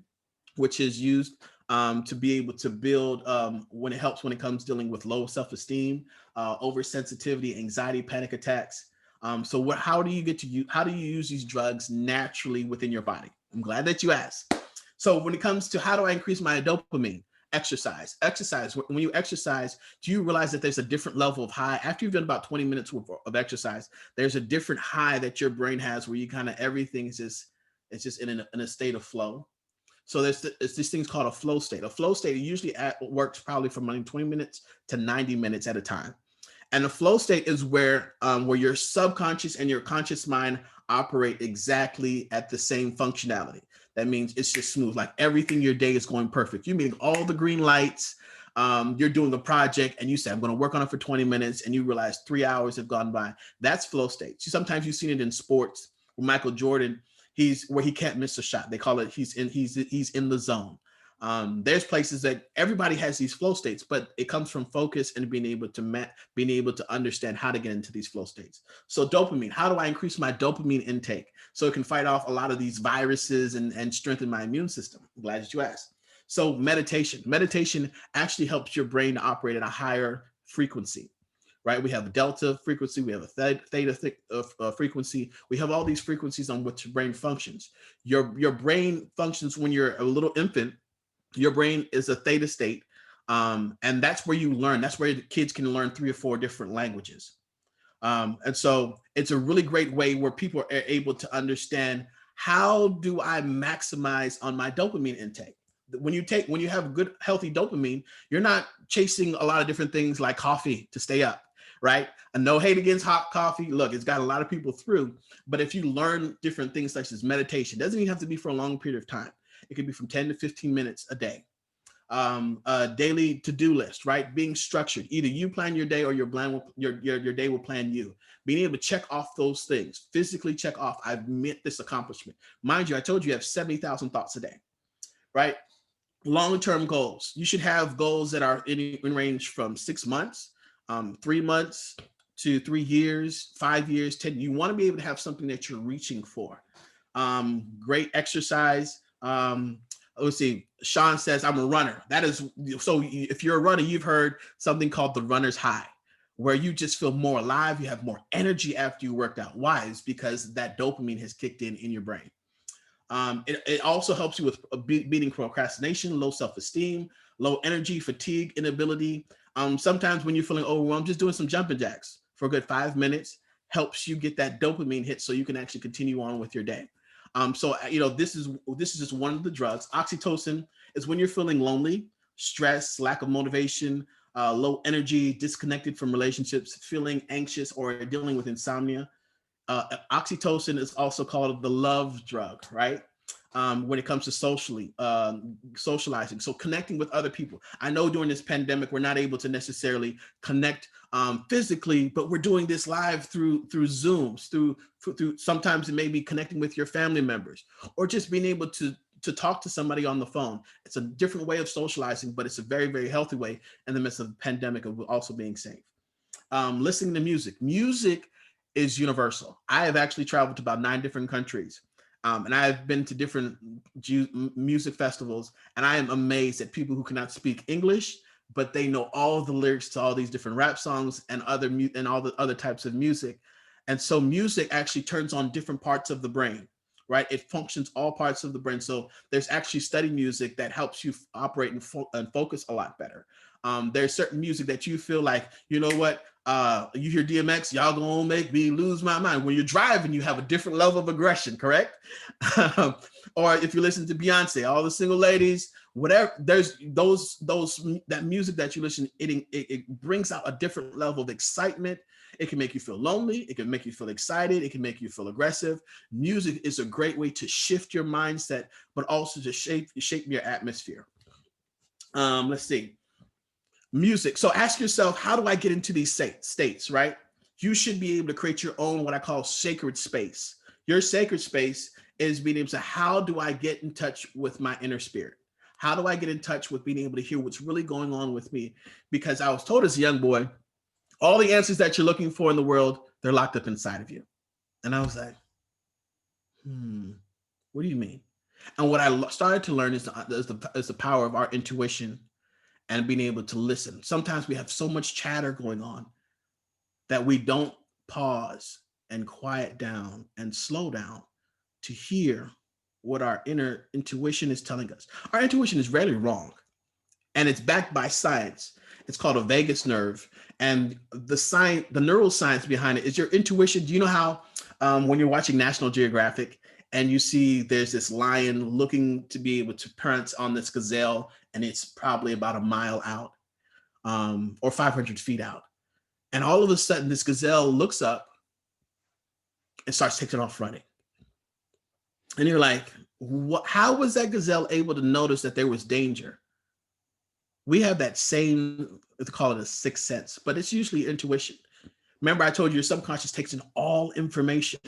which is used to be able to build when it comes dealing with low self-esteem, oversensitivity, anxiety, panic attacks. How do you use these drugs naturally within your body? I'm glad that you asked. So when it comes to how do I increase my dopamine? Exercise. When you exercise, do you realize that there's a different level of high? After you've done about 20 minutes of exercise, there's a different high that your brain has where you kind of everything is just in a state of flow. So there's this thing called a flow state. A flow state usually works probably from 20 minutes to 90 minutes at a time. And the flow state is where your subconscious and your conscious mind operate exactly at the same functionality. That means it's just smooth, like everything your day is going perfect. You're meeting all the green lights. You're doing a project and you say, I'm going to work on it for 20 minutes. And you realize 3 hours have gone by. That's flow state. Sometimes you've seen it in sports with Michael Jordan. He's where he can't miss a shot. They call it he's in the zone. There's places that everybody has these flow states, but it comes from focus and being able to understand how to get into these flow states. So dopamine, how do I increase my dopamine intake so it can fight off a lot of these viruses and strengthen my immune system? I'm glad that you asked. So meditation actually helps your brain to operate at a higher frequency. Right? We have a delta frequency, we have a theta frequency. We have all these frequencies on which your brain functions. Your brain functions when you're a little infant Your brain is a theta state. And that's where you learn. That's where the kids can learn 3 or 4 different languages. And so it's a really great way where people are able to understand, how do I maximize on my dopamine intake? When you have good, healthy dopamine, you're not chasing a lot of different things like coffee to stay up, right? And no hate against hot coffee. Look, it's got a lot of people through, but if you learn different things such as meditation, doesn't even have to be for a long period of time. It could be from 10 to 15 minutes a day. A daily to-do list, right? Being structured. Either you plan your day or your day will plan you. Being able to check off those things, physically check off, I've met this accomplishment. Mind you, I told you have 70,000 thoughts a day, right? Long-term goals. You should have goals that are in range from 6 months, 3 months to 3 years, 5 years, 10. You want to be able to have something that you're reaching for. Great exercise. Let's see. Sean says, I'm a runner. That is, so if you're a runner, you've heard something called the runner's high, where you just feel more alive. You have more energy after you worked out. Why? It's because that dopamine has kicked in your brain. It also helps you with beating procrastination, low self-esteem, low energy, fatigue, inability. Sometimes when you're feeling overwhelmed, just doing some jumping jacks for a good 5 minutes helps you get that dopamine hit so you can actually continue on with your day. So, this is just one of the drugs. Oxytocin is when you're feeling lonely, stress, lack of motivation, low energy, disconnected from relationships, feeling anxious, or dealing with insomnia. Oxytocin is also called the love drug, right? When it comes to socializing. So connecting with other people. I know during this pandemic, we're not able to necessarily connect physically, but we're doing this live through Zooms, through sometimes it may be connecting with your family members, or just being able to talk to somebody on the phone. It's a different way of socializing, but it's a very, very healthy way in the midst of the pandemic of also being safe. Listening to music. Music is universal. I have actually traveled to about 9 different countries. And I've been to different music festivals, and I am amazed at people who cannot speak English, but they know all the lyrics to all these different rap songs and all the other types of music. And so music actually turns on different parts of the brain, right? It functions all parts of the brain. So there's actually study music that helps you operate and focus a lot better. There's certain music that you feel like, you know what, you hear DMX, y'all gonna make me lose my mind. When you're driving, you have a different level of aggression, correct? Or if you listen to Beyonce, all the single ladies, whatever, there's that music that you listen, it brings out a different level of excitement. It can make you feel lonely. It can make you feel excited. It can make you feel aggressive. Music is a great way to shift your mindset, but also to shape your atmosphere. Let's see. Music. So ask yourself, how do I get into these states, right? You should be able to create your own, what I call sacred space. Your sacred space is being able to, how do I get in touch with my inner spirit? How do I get in touch with being able to hear what's really going on with me? Because I was told as a young boy, all the answers that you're looking for in the world, they're locked up inside of you. And I was like, what do you mean? And what I started to learn is the power of our intuition and being able to listen. Sometimes we have so much chatter going on that we don't pause and quiet down and slow down to hear what our inner intuition is telling us. Our intuition is rarely wrong, and it's backed by science. It's called a vagus nerve, and the neuroscience behind it is your intuition. Do you know how when you're watching National Geographic and you see there's this lion looking to be able to pounce on this gazelle, and it's probably about a mile out or 500 feet out. And all of a sudden, this gazelle looks up and starts taking off running. And you're like, how was that gazelle able to notice that there was danger? We have that same, let's call it a sixth sense, but it's usually intuition. Remember, I told you your subconscious takes in all information,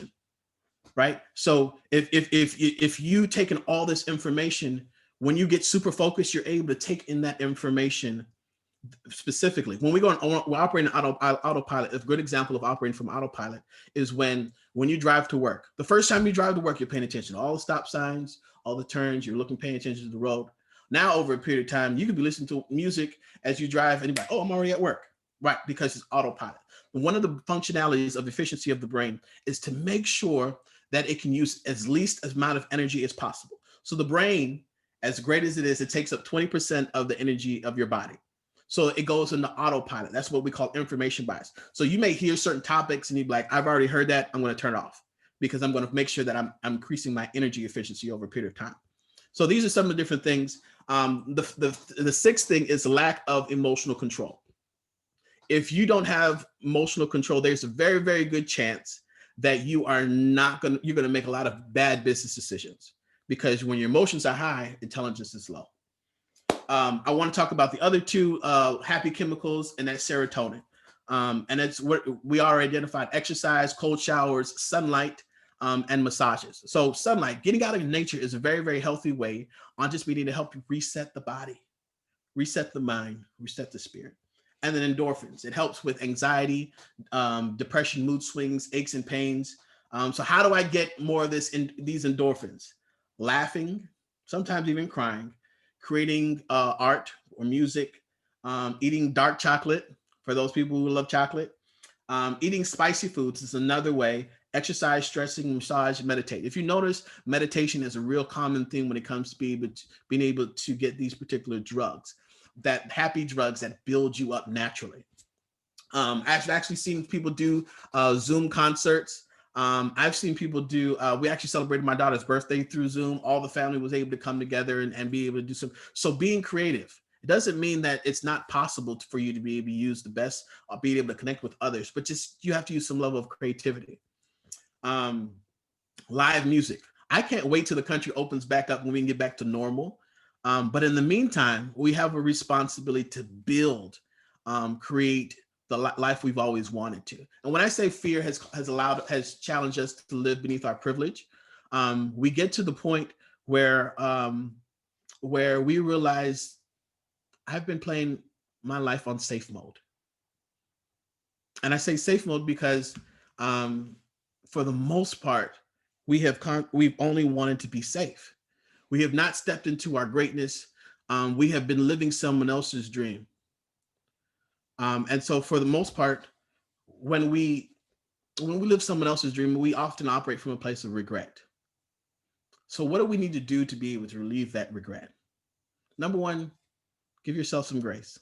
right? So if you take in all this information, when you get super focused, you're able to take in that information specifically. When we're operating autopilot, a good example of operating from autopilot is when you drive to work. The first time you drive to work, you're paying attention to all the stop signs, all the turns, you're paying attention to the road. Now, over a period of time, you could be listening to music as you drive and you're like, oh, I'm already at work, right? Because it's autopilot. One of the functionalities of efficiency of the brain is to make sure that it can use as least amount of energy as possible. So the brain, as great as it is, it takes up 20% of the energy of your body. So it goes into autopilot. That's what we call information bias. So you may hear certain topics and you'd be like, I've already heard that. I'm going to turn it off because I'm going to make sure that I'm increasing my energy efficiency over a period of time. So these are some of the different things. The sixth thing is lack of emotional control. If you don't have emotional control, there's a very, very good chance that you're going to make a lot of bad business decisions, because when your emotions are high, intelligence is low. I want to talk about the other two happy chemicals, and that's serotonin. And it's what we already identified: exercise, cold showers, sunlight, and massages. So sunlight, getting out in nature, is a very, very healthy way on just being able to help you reset the body, reset the mind, reset the spirit. And then endorphins. It helps with anxiety, depression, mood swings, aches and pains. So how do I get more of these endorphins? Laughing, sometimes even crying, creating art or music, eating dark chocolate for those people who love chocolate. Eating spicy foods is another way. Exercise, stressing, massage, meditate. If you notice, meditation is a real common thing when it comes to being able to get these particular drugs, that happy drugs that build you up naturally. I've actually seen people do Zoom concerts. I've seen people do, we actually celebrated my daughter's birthday through Zoom. All the family was able to come together and be able to do some. So being creative, it doesn't mean that it's not possible for you to be able to use the best, being able to connect with others, but just you have to use some level of creativity. Live music. I can't wait till the country opens back up and we can get back to normal. But in the meantime, we have a responsibility to build, create the life we've always wanted to. And when I say fear has challenged us to live beneath our privilege, we get to the point where we realize I've been playing my life on safe mode. And I say safe mode because for the most part, we've only wanted to be safe. We have not stepped into our greatness. We have been living someone else's dream. And so for the most part, when we live someone else's dream, we often operate from a place of regret. So what do we need to do to be able to relieve that regret? Number one, give yourself some grace.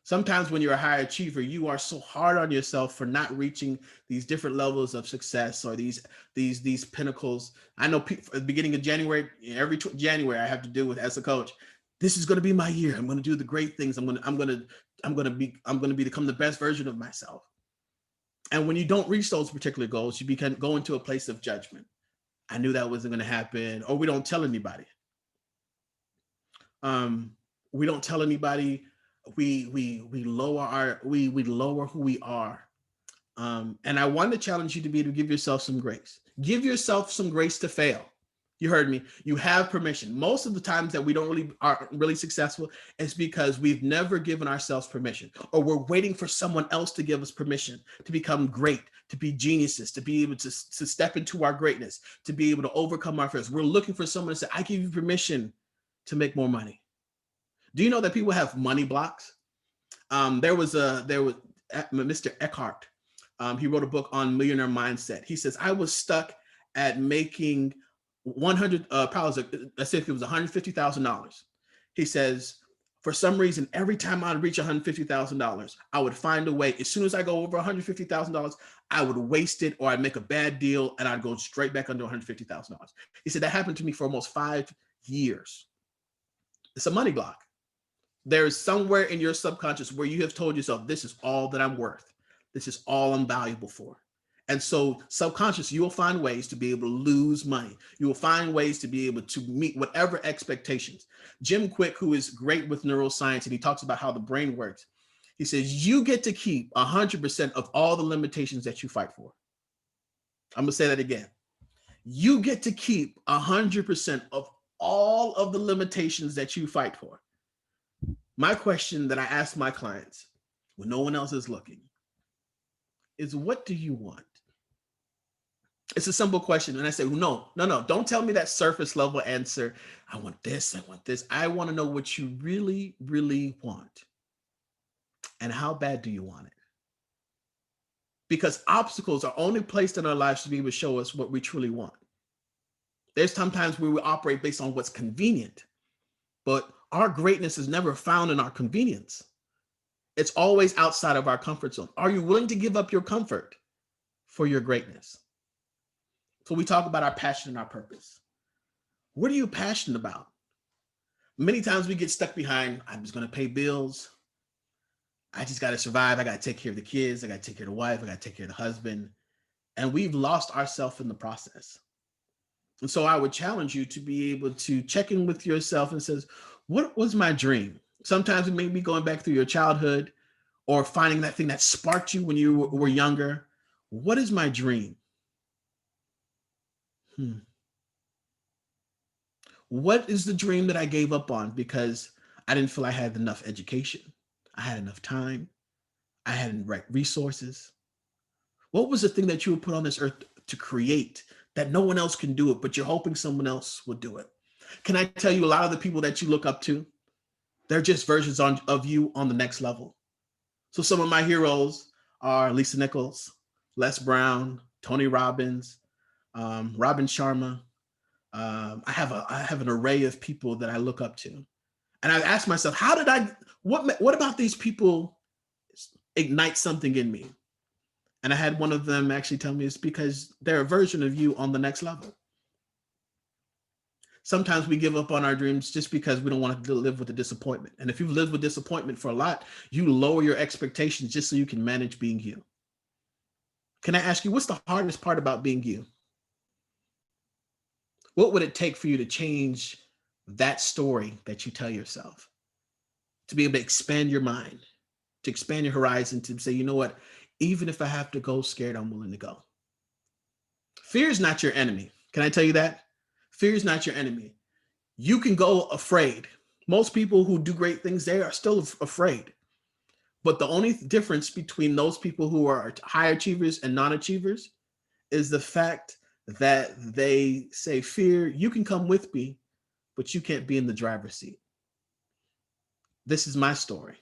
Sometimes when you're a high achiever, you are so hard on yourself for not reaching these different levels of success or these pinnacles. I know at the beginning of January, every January I have to deal with as a coach. This is going to be my year. I'm going to do the great things. I'm going to become the best version of myself. And when you don't reach those particular goals, you go into a place of judgment. I knew that wasn't going to happen, or we don't tell anybody. We don't tell anybody. We lower who we are. And I want to challenge you to be able to give yourself some grace. Give yourself some grace to fail. You heard me. You have permission. Most of the times that we aren't really successful is because we've never given ourselves permission, or we're waiting for someone else to give us permission to become great, to be geniuses, to be able to step into our greatness, to be able to overcome our fears. We're looking for someone to say, I give you permission to make more money. Do you know that people have money blocks? There was Mr. Eckhart. He wrote a book on millionaire mindset. He says, I was stuck at making let's say if it was $150,000. He says, for some reason, every time I'd reach $150,000, I would find a way. As soon as I go over $150,000, I would waste it, or I'd make a bad deal and I'd go straight back under $150,000. He said that happened to me for almost 5 years. It's a money block. There's somewhere in your subconscious where you have told yourself, this is all that I'm worth. This is all I'm valuable for. And so subconscious, you will find ways to be able to lose money. You will find ways to be able to meet whatever expectations. Jim Quick, who is great with neuroscience, and he talks about how the brain works. He says, you get to keep 100% of all the limitations that you fight for. I'm gonna say that again. You get to keep 100% of all of the limitations that you fight for. My question that I ask my clients when no one else is looking is, what do you want? It's a simple question. And I say, no, don't tell me that surface level answer. I want this, I want this. I want to know what you really, really want. And how bad do you want it? Because obstacles are only placed in our lives to be able to show us what we truly want. There's sometimes where we operate based on what's convenient. but our greatness is never found in our convenience. It's always outside of our comfort zone. Are you willing to give up your comfort for your greatness? So we talk about our passion and our purpose. What are you passionate about? Many times we get stuck behind, I'm just going to pay bills. I just got to survive. I got to take care of the kids. I got to take care of the wife. I got to take care of the husband. And we've lost ourselves in the process. And so I would challenge you to be able to check in with yourself and says, what was my dream? Sometimes it may be going back through your childhood or finding that thing that sparked you when you were younger. What is my dream? What is the dream that I gave up on because I didn't feel I had enough education? I had enough time. I had the right resources. What was the thing that you would put on this earth to create that no one else can do it, but you're hoping someone else will do it? Can I tell you, a lot of the people that you look up to, they're just versions of you on the next level. So some of my heroes are Lisa Nichols, Les Brown, Tony Robbins, Robin Sharma. I have an array of people that I look up to. And I ask myself, what about these people ignite something in me? And I had one of them actually tell me it's because they're a version of you on the next level. Sometimes we give up on our dreams just because we don't want to live with the disappointment. And if you've lived with disappointment for a lot, you lower your expectations just so you can manage being you. Can I ask you, what's the hardest part about being you? What would it take for you to change that story that you tell yourself? To be able to expand your mind, to expand your horizon, to say, you know what, even if I have to go scared, I'm willing to go. Fear is not your enemy. Can I tell you that? Fear is not your enemy. You can go afraid. Most people who do great things, they are still afraid. But the only difference between those people who are high achievers and non-achievers is the fact that they say, fear, you can come with me, but you can't be in the driver's seat. This is my story.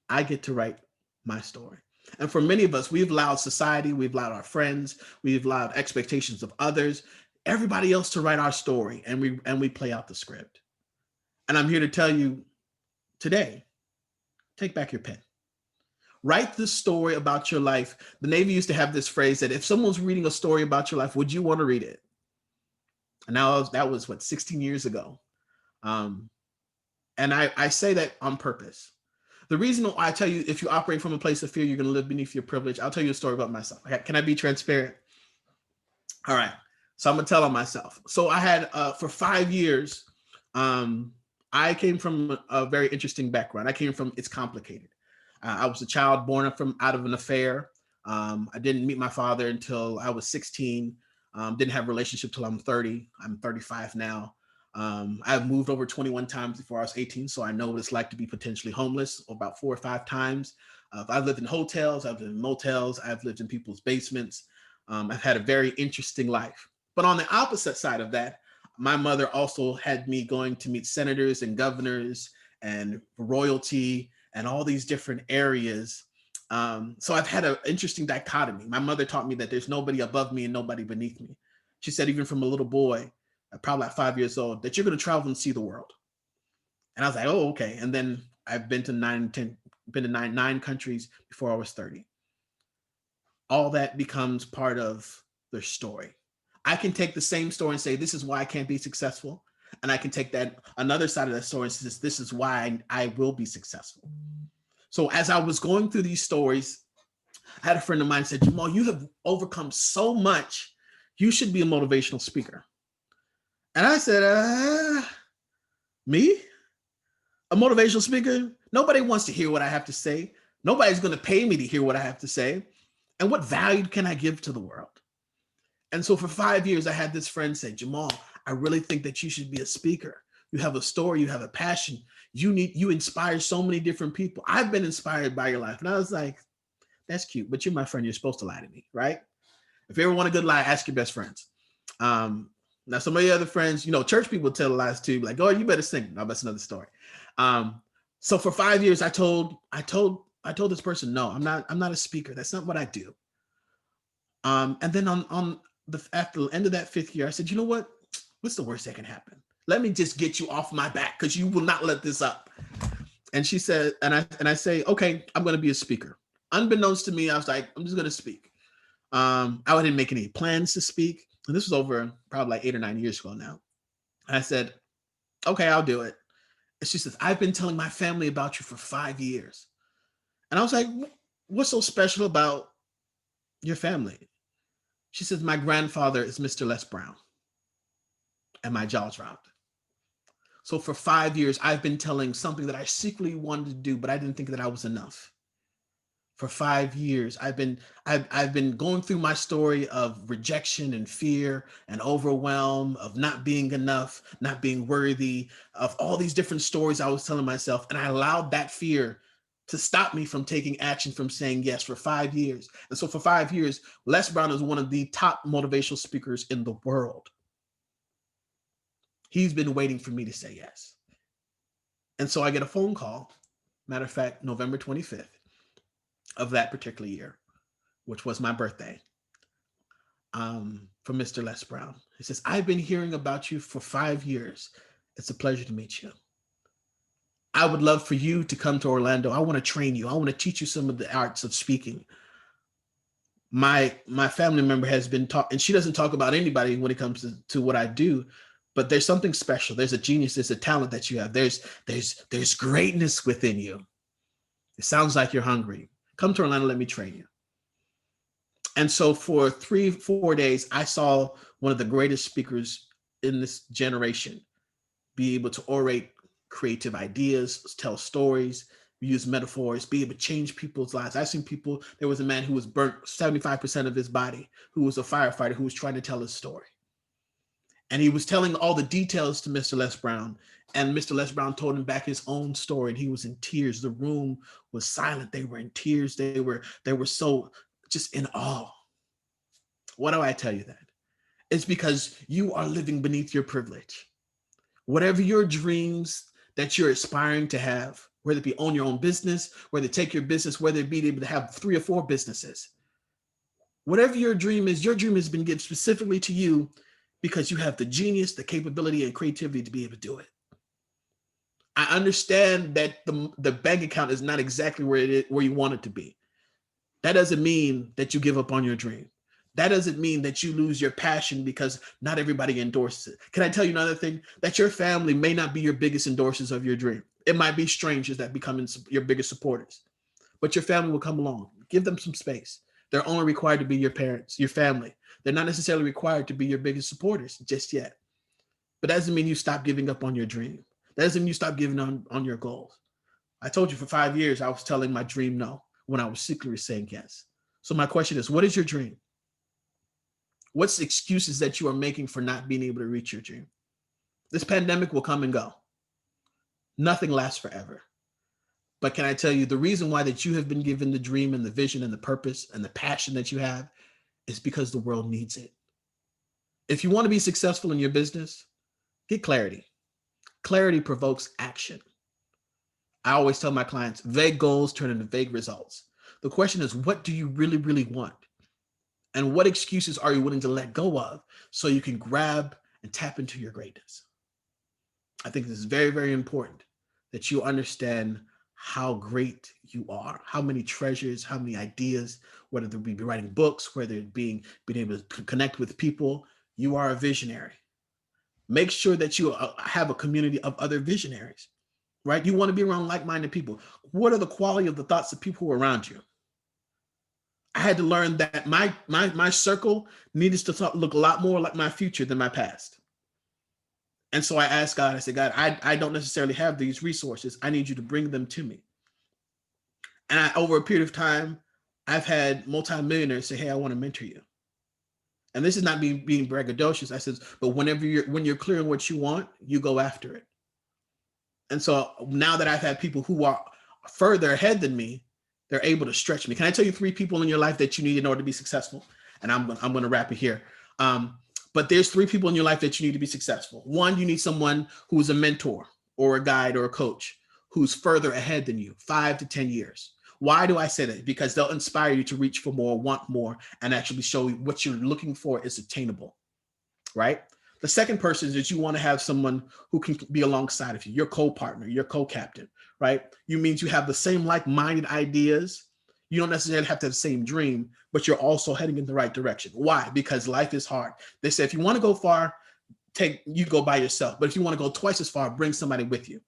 I get to write my story. And for many of us, we've allowed society, we've allowed our friends, we've allowed expectations of others, everybody else to write our story, and we play out the script. And I'm here to tell you today, take back your pen. Write the story about your life. The Navy used to have this phrase that if someone's reading a story about your life, would you want to read it? And now that was 16 years ago. And I say that on purpose. The reason why I tell you, if you operate from a place of fear, you're going to live beneath your privilege. I'll tell you a story about myself. Can I be transparent? All right. So I'm going to tell on myself. So I had, for 5 years, I came from a very interesting background. I came from, it's complicated. I was a child born out of an affair. I didn't meet my father until I was 16. Didn't have a relationship till I'm 30. I'm 35 now. I've moved over 21 times before I was 18, so I know what it's like to be potentially homeless about 4 or 5 times. I've lived in hotels, I've lived in motels, I've lived in people's basements. I've had a very interesting life. But on the opposite side of that, my mother also had me going to meet senators and governors and royalty and all these different areas. So I've had an interesting dichotomy. My mother taught me that there's nobody above me and nobody beneath me. She said, even from a little boy, probably at 5 years old, that you're going to travel and see the world. And I was like, oh, okay. And then I've been to nine countries before I was 30. All that becomes part of their story. I can take the same story and say, this is why I can't be successful. And I can take that another side of that story and say, this is why I will be successful. So as I was going through these stories, I had a friend of mine said, Jamal, you have overcome so much. You should be a motivational speaker. And I said, me? A motivational speaker? Nobody wants to hear what I have to say. Nobody's going to pay me to hear what I have to say. And what value can I give to the world? And so for 5 years, I had this friend say, Jamal, I really think that you should be a speaker. You have a story, you have a passion. You inspire so many different people. I've been inspired by your life. And I was like, that's cute, but you're my friend. You're supposed to lie to me, right? If you ever want a good lie, ask your best friends. Now, some of your other friends, church people tell lies too, like, oh, you better sing. No, that's another story. So for 5 years, I told this person, no, I'm not a speaker. That's not what I do. And then after the end of that 5th year, I said, you know what? What's the worst that can happen? Let me just get you off my back because you will not let this up. And she said, and I say, okay, I'm going to be a speaker. Unbeknownst to me, I was like, I'm just going to speak. I didn't make any plans to speak. And this was over probably like 8 or 9 years ago now. And I said, okay, I'll do it. And she says, I've been telling my family about you for 5 years. And I was like, what's so special about your family? She says, my grandfather is Mr. Les Brown. And my jaw's dropped. So for 5 years, I've been telling something that I secretly wanted to do, but I didn't think that I was enough. For 5 years, I've been going through my story of rejection and fear and overwhelm, of not being enough, not being worthy, of all these different stories I was telling myself. And I allowed that fear to stop me from taking action, from saying yes for 5 years. And so for 5 years, Les Brown is one of the top motivational speakers in the world. He's been waiting for me to say yes. And so I get a phone call, matter of fact, November 25th of that particular year, which was my birthday, from Mr. Les Brown. He says, I've been hearing about you for 5 years. It's a pleasure to meet you. I would love for you to come to Orlando. I want to train you. I want to teach you some of the arts of speaking. My family member has been taught, and she doesn't talk about anybody when it comes to what I do, but there's something special. There's a genius. There's a talent that you have. There's greatness within you. It sounds like you're hungry. Come to Orlando. Let me train you. And so for 3-4 days, I saw one of the greatest speakers in this generation be able to orate creative ideas, tell stories, use metaphors, be able to change people's lives. I've seen people, there was a man who was burnt 75% of his body, who was a firefighter, who was trying to tell his story. And he was telling all the details to Mr. Les Brown. And Mr. Les Brown told him back his own story, and he was in tears. The room was silent. They were in tears. They were so just in awe. Why do I tell you that? It's because you are living beneath your privilege. Whatever your dreams that you're aspiring to have, whether it be own your own business, whether take your business, whether it be able to have 3 or 4 businesses, whatever your dream is, your dream has been given specifically to you because you have the genius, the capability, and creativity to be able to do it. I understand that the bank account is not exactly where you want it to be. That doesn't mean that you give up on your dream. That doesn't mean that you lose your passion because not everybody endorses it. Can I tell you another thing? That your family may not be your biggest endorsers of your dream. It might be strangers that become your biggest supporters, but your family will come along. Give them some space. They're only required to be your parents, your family. They're not necessarily required to be your biggest supporters just yet. But that doesn't mean you stop giving up on your dream. That doesn't mean you stop giving on your goals. I told you for 5 years, I was telling my dream no when I was secretly saying yes. So my question is, what is your dream? What's the excuses that you are making for not being able to reach your dream? This pandemic will come and go. Nothing lasts forever. But can I tell you, the reason why that you have been given the dream and the vision and the purpose and the passion that you have is because the world needs it. If you want to be successful in your business, get clarity. Clarity provokes action. I always tell my clients, vague goals turn into vague results. The question is, what do you really, really want? And what excuses are you willing to let go of so you can grab and tap into your greatness? I think this is very, very important that you understand how great you are, how many treasures, how many ideas, whether it be writing books, whether it being able to connect with people, you are a visionary. Make sure that you have a community of other visionaries, right? You want to be around like-minded people. What are the quality of the thoughts of people who are around you? I had to learn that my circle needed to look a lot more like my future than my past. And so I asked God, I said, God, I don't necessarily have these resources. I need you to bring them to me. And over a period of time, I've had multimillionaires say, hey, I want to mentor you. And this is not being braggadocious. I said, but when you're clear on what you want, you go after it. And so now that I've had people who are further ahead than me, they're able to stretch me. Can I tell you 3 people in your life that you need in order to be successful? And I'm going to wrap it here. But there's 3 people in your life that you need to be successful. 1, you need someone who is a mentor or a guide or a coach who's further ahead than you, 5 to 10 years. Why do I say that? Because they'll inspire you to reach for more, want more, and actually show you what you're looking for is attainable, right? The second person is that you want to have someone who can be alongside of you, your co-partner, your co-captain, right? You means you have the same like-minded ideas. You don't necessarily have to have the same dream, but you're also heading in the right direction. Why? Because life is hard. They say if you want to go far, you go by yourself. But if you want to go twice as far, bring somebody with you.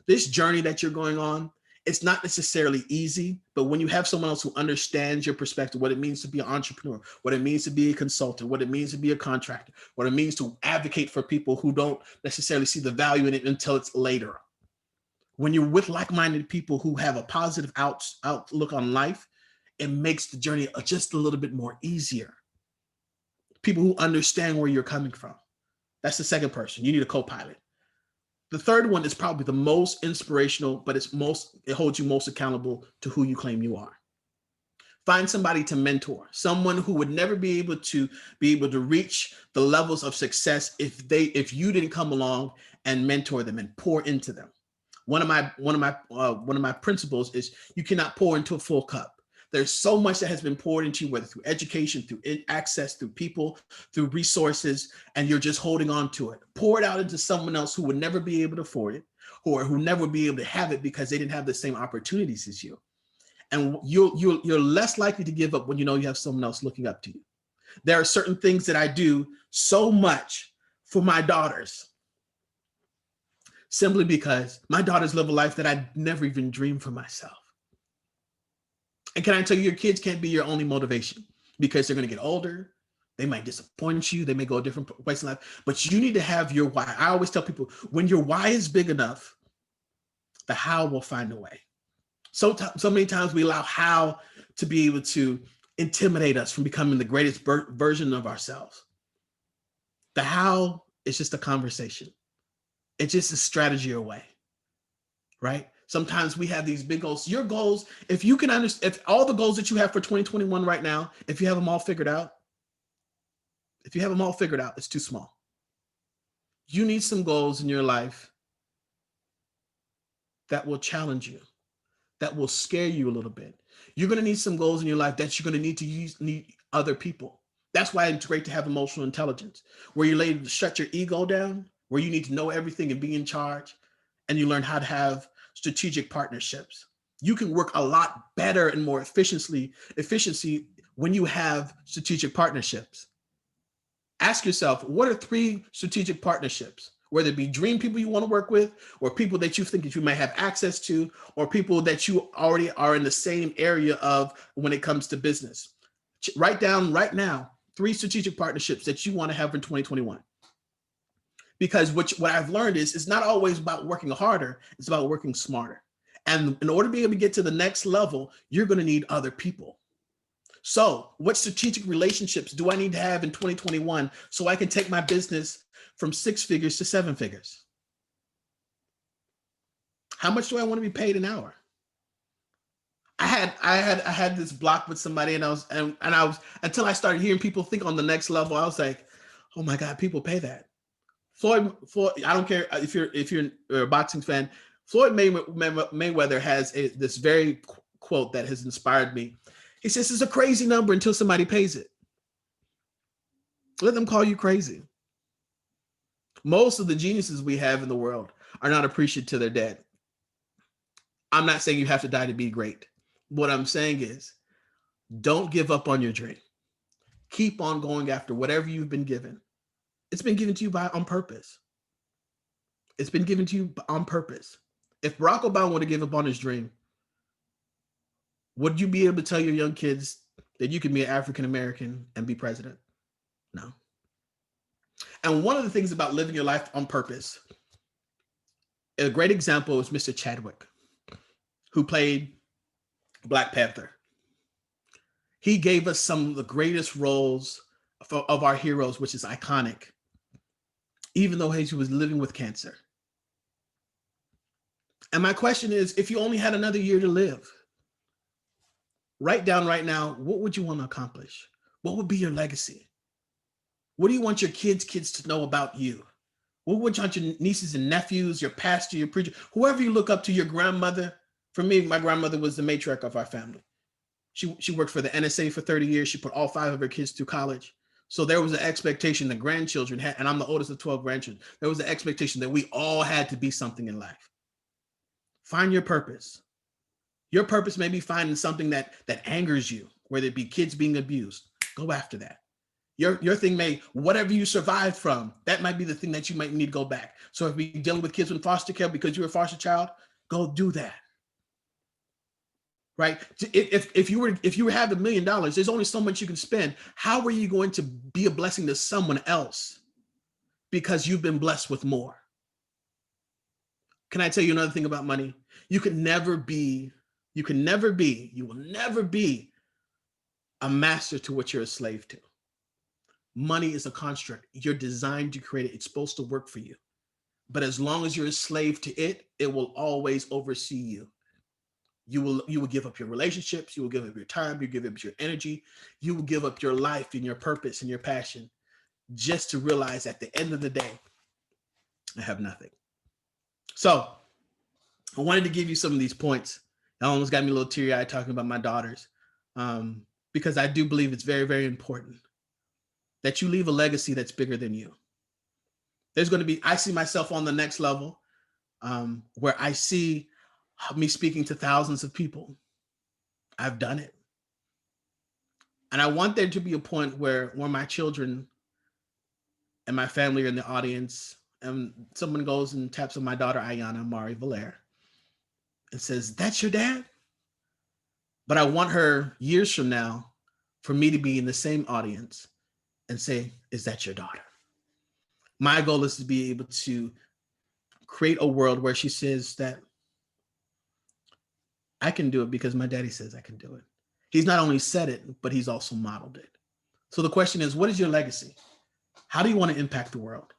This journey that you're going on, it's not necessarily easy, but when you have someone else who understands your perspective, what it means to be an entrepreneur, what it means to be a consultant, what it means to be a contractor, what it means to advocate for people who don't necessarily see the value in it until it's later. When you're with like-minded people who have a positive outlook on life, it makes the journey just a little bit more easier. People who understand where you're coming from. That's the second person. You need a co-pilot. The third one is probably the most inspirational, but it holds you most accountable to who you claim you are. Find somebody to mentor, someone who would never be able to reach the levels of success if you didn't come along and mentor them and pour into them. One of my principles is you cannot pour into a full cup. There's so much that has been poured into you, whether through education, through access, through people, through resources, and you're just holding on to it. Pour it out into someone else who would never be able to afford it, or who never be able to have it because they didn't have the same opportunities as you. And you're less likely to give up when you know you have someone else looking up to you. There are certain things that I do so much for my daughters, simply because my daughters live a life that I never even dreamed for myself. And can I tell you, your kids can't be your only motivation, because they're going to get older. They might disappoint you. They may go a different place in life, but you need to have your why. I always tell people, when your why is big enough, the how will find a way. So many times we allow how to be able to intimidate us from becoming the greatest version of ourselves. The how is just a conversation. It's just a strategy away, right? Sometimes we have these big goals. Your goals, if you can understand, if all the goals that you have for 2021 right now, if you have them all figured out, it's too small. You need some goals in your life that will challenge you, that will scare you a little bit. You're going to need some goals in your life that you're going to need other people. That's why it's great to have emotional intelligence, where you're able to shut your ego down, where you need to know everything and be in charge, and you learn how to have strategic partnerships. You can work a lot better and more efficiency when you have strategic partnerships. Ask yourself, what are 3 strategic partnerships? Whether it be dream people you want to work with, or people that you think that you may have access to, or people that you already are in the same area of when it comes to business. Write down right now 3 strategic partnerships that you want to have in 2021. Because what I've learned is it's not always about working harder, it's about working smarter. And in order to be able to get to the next level, you're going to need other people. So what strategic relationships do I need to have in 2021 so I can take my business from 6 figures to 7 figures? How much do I want to be paid an hour? I had this block with somebody, and I was until I started hearing people think on the next level, I was like, oh my God, people pay that. Floyd, I don't care if you're a boxing fan. Floyd Mayweather has this very quote that has inspired me. He says, it's a crazy number until somebody pays it. Let them call you crazy. Most of the geniuses we have in the world are not appreciated till they're dead. I'm not saying you have to die to be great. What I'm saying is, don't give up on your dream. Keep on going after whatever you've been given. It's been given to you on purpose. It's been given to you on purpose. If Barack Obama would have given up on his dream, would you be able to tell your young kids that you can be an African American and be president? No. And one of the things about living your life on purpose, a great example is Mr. Chadwick, who played Black Panther. He gave us some of the greatest roles of our heroes, which is iconic, even though he was living with cancer. And my question is, if you only had another year to live, write down right now, what would you want to accomplish? What would be your legacy? What do you want your kids to know about you? What would you want your nieces and nephews, your pastor, your preacher, whoever you look up to, your grandmother? For me, my grandmother was the matriarch of our family. She worked for the NSA for 30 years. She put all 5 of her kids through college. So there was an expectation that grandchildren had, and I'm the oldest of 12 grandchildren. There was an expectation that we all had to be something in life. Find your purpose. Your purpose may be finding something that angers you, whether it be kids being abused. Go after that. Your thing may, whatever you survived from, that might be the thing that you might need to go back. So if you're dealing with kids in foster care because you're a foster child, go do that. Right? If you were have $1 million, there's only so much you can spend. How are you going to be a blessing to someone else because you've been blessed with more? Can I tell you another thing about money? You will never be a master to what you're a slave to. Money is a construct. You're designed to create it. It's supposed to work for you. But as long as you're a slave to it, it will always oversee you. You will give up your relationships. You will give up your time. You give up your energy. You will give up your life and your purpose and your passion just to realize at the end of the day, I have nothing. So I wanted to give you some of these points. It almost got me a little teary-eyed talking about my daughters, because I do believe it's very, very important that you leave a legacy that's bigger than you. I see myself on the next level, where I see me speaking to thousands of people. I've done it. And I want there to be a point where my children and my family are in the audience and someone goes and taps on my daughter, Ayana Mari Vallair, and says, "That's your dad?" But I want her years from now for me to be in the same audience and say, "Is that your daughter?" My goal is to be able to create a world where she says that I can do it because my daddy says I can do it. He's not only said it, but he's also modeled it. So the question is, what is your legacy? How do you want to impact the world?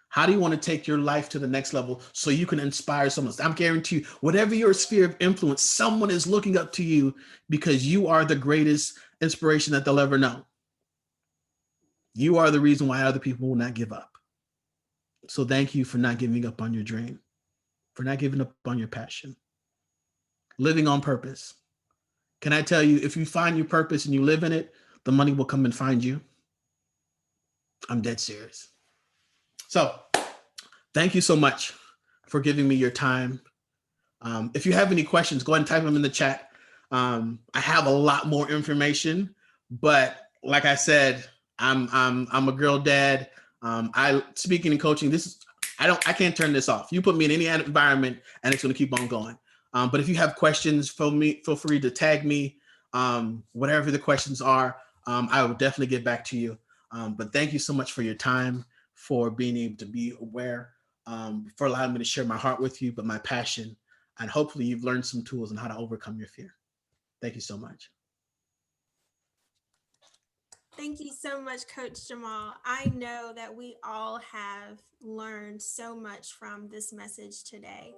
How do you want to take your life to the next level so you can inspire someone else? I'm guarantee you, whatever your sphere of influence, someone is looking up to you because you are the greatest inspiration that they'll ever know. You are the reason why other people will not give up. So thank you for not giving up on your dream, for not giving up on your passion. Living on purpose. Can I tell you, if you find your purpose and you live in it, the money will come and find you. I'm dead serious. So thank you so much for giving me your time. If you have any questions, go ahead and type them in the chat. I have a lot more information, but like I said, I'm a girl dad. I speaking and coaching. I can't turn this off. You put me in any environment and it's going to keep on going. But if you have questions for me, feel free to tag me. Whatever the questions are, I will definitely get back to you. But thank you so much for your time, for being able to be aware, for allowing me to share my heart with you, but my passion. And hopefully you've learned some tools on how to overcome your fear. Thank you so much. Thank you so much, Coach Jamal. I know that we all have learned so much from this message today.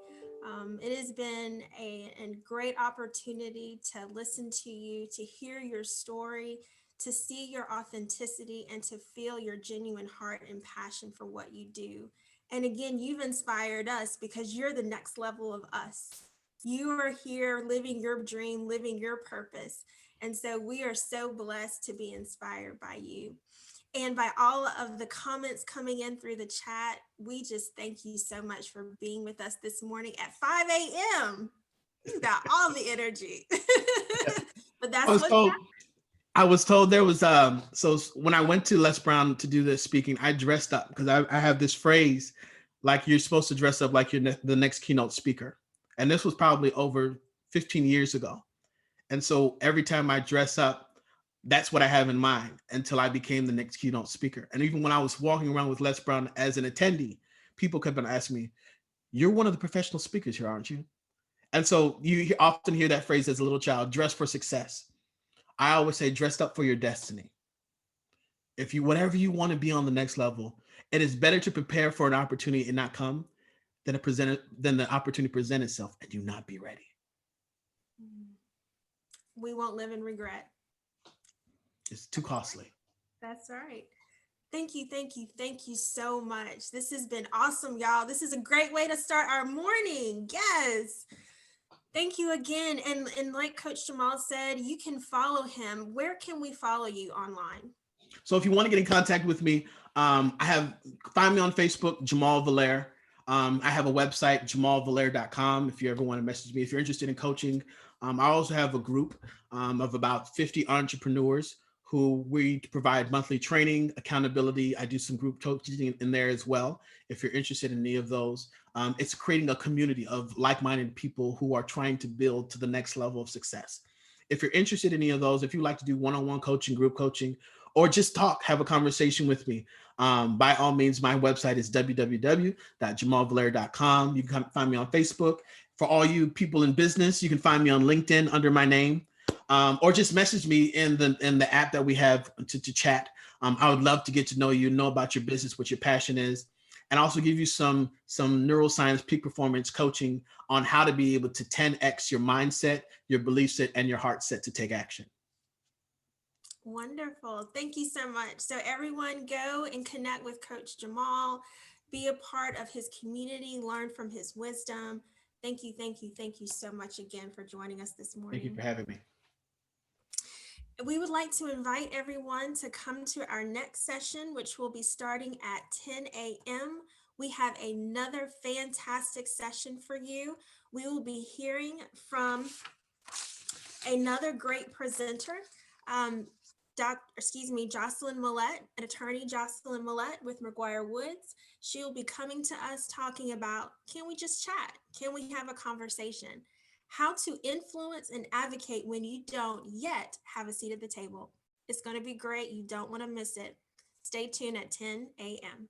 It has been a great opportunity to listen to you, to hear your story, to see your authenticity, and to feel your genuine heart and passion for what you do. And again, you've inspired us because you're the next level of us. You are here living your dream, living your purpose. And so we are so blessed to be inspired by you. And by all of the comments coming in through the chat, we just thank you so much for being with us this morning at 5 a.m. You've got all the energy. But that's what's happening. I was told there was, so when I went to Les Brown to do this speaking, I dressed up because I have this phrase, like you're supposed to dress up like you're the next keynote speaker. And this was probably over 15 years ago. And so every time I dress up, that's what I have in mind until I became the next keynote speaker. And even when I was walking around with Les Brown as an attendee, people kept on asking me, "You're one of the professional speakers here, aren't you?" And so you often hear that phrase as a little child, dress for success. I always say, dressed up for your destiny. If you, whatever you want to be on the next level, it is better to prepare for an opportunity and not come than the opportunity present itself and you not be ready. We won't live in regret. It's too costly. That's right. Thank you, thank you, thank you so much. This has been awesome, y'all. This is a great way to start our morning. Yes. Thank you again. And like Coach Jamal said, you can follow him. Where can we follow you online? So if you want to get in contact with me, find me on Facebook, Jamal Vallair. I have a website, jamalvallair.com, if you ever want to message me. If you're interested in coaching, I also have a group of about 50 entrepreneurs who we provide monthly training, accountability. I do some group coaching in there as well. If you're interested in any of those, it's creating a community of like-minded people who are trying to build to the next level of success. If you're interested in any of those, if you like to do one-on-one coaching, group coaching, or just talk, have a conversation with me, by all means, my website is www.jamalvallair.com. You can find me on Facebook. For all you people in business, you can find me on LinkedIn under my name. Or just message me in the app that we have to chat. I would love to get to know you, know about your business, what your passion is, and also give you some neuroscience peak performance coaching on how to be able to 10x your mindset, your belief set, and your heart set to take action. Wonderful. Thank you so much. So everyone go and connect with Coach Jamal, be a part of his community, learn from his wisdom. Thank you, thank you, thank you so much again for joining us this morning. Thank you for having me. We would like to invite everyone to come to our next session, which will be starting at 10 a.m. We have another fantastic session for you. We will be hearing from another great presenter, Jocelyn Millette, an attorney, Jocelyn Millette with McGuire Woods. She will be coming to us talking about, can we just chat? Can we have a conversation? How to influence and advocate when you don't yet have a seat at the table. It's going to be great. You don't want to miss it. Stay tuned at 10 a.m.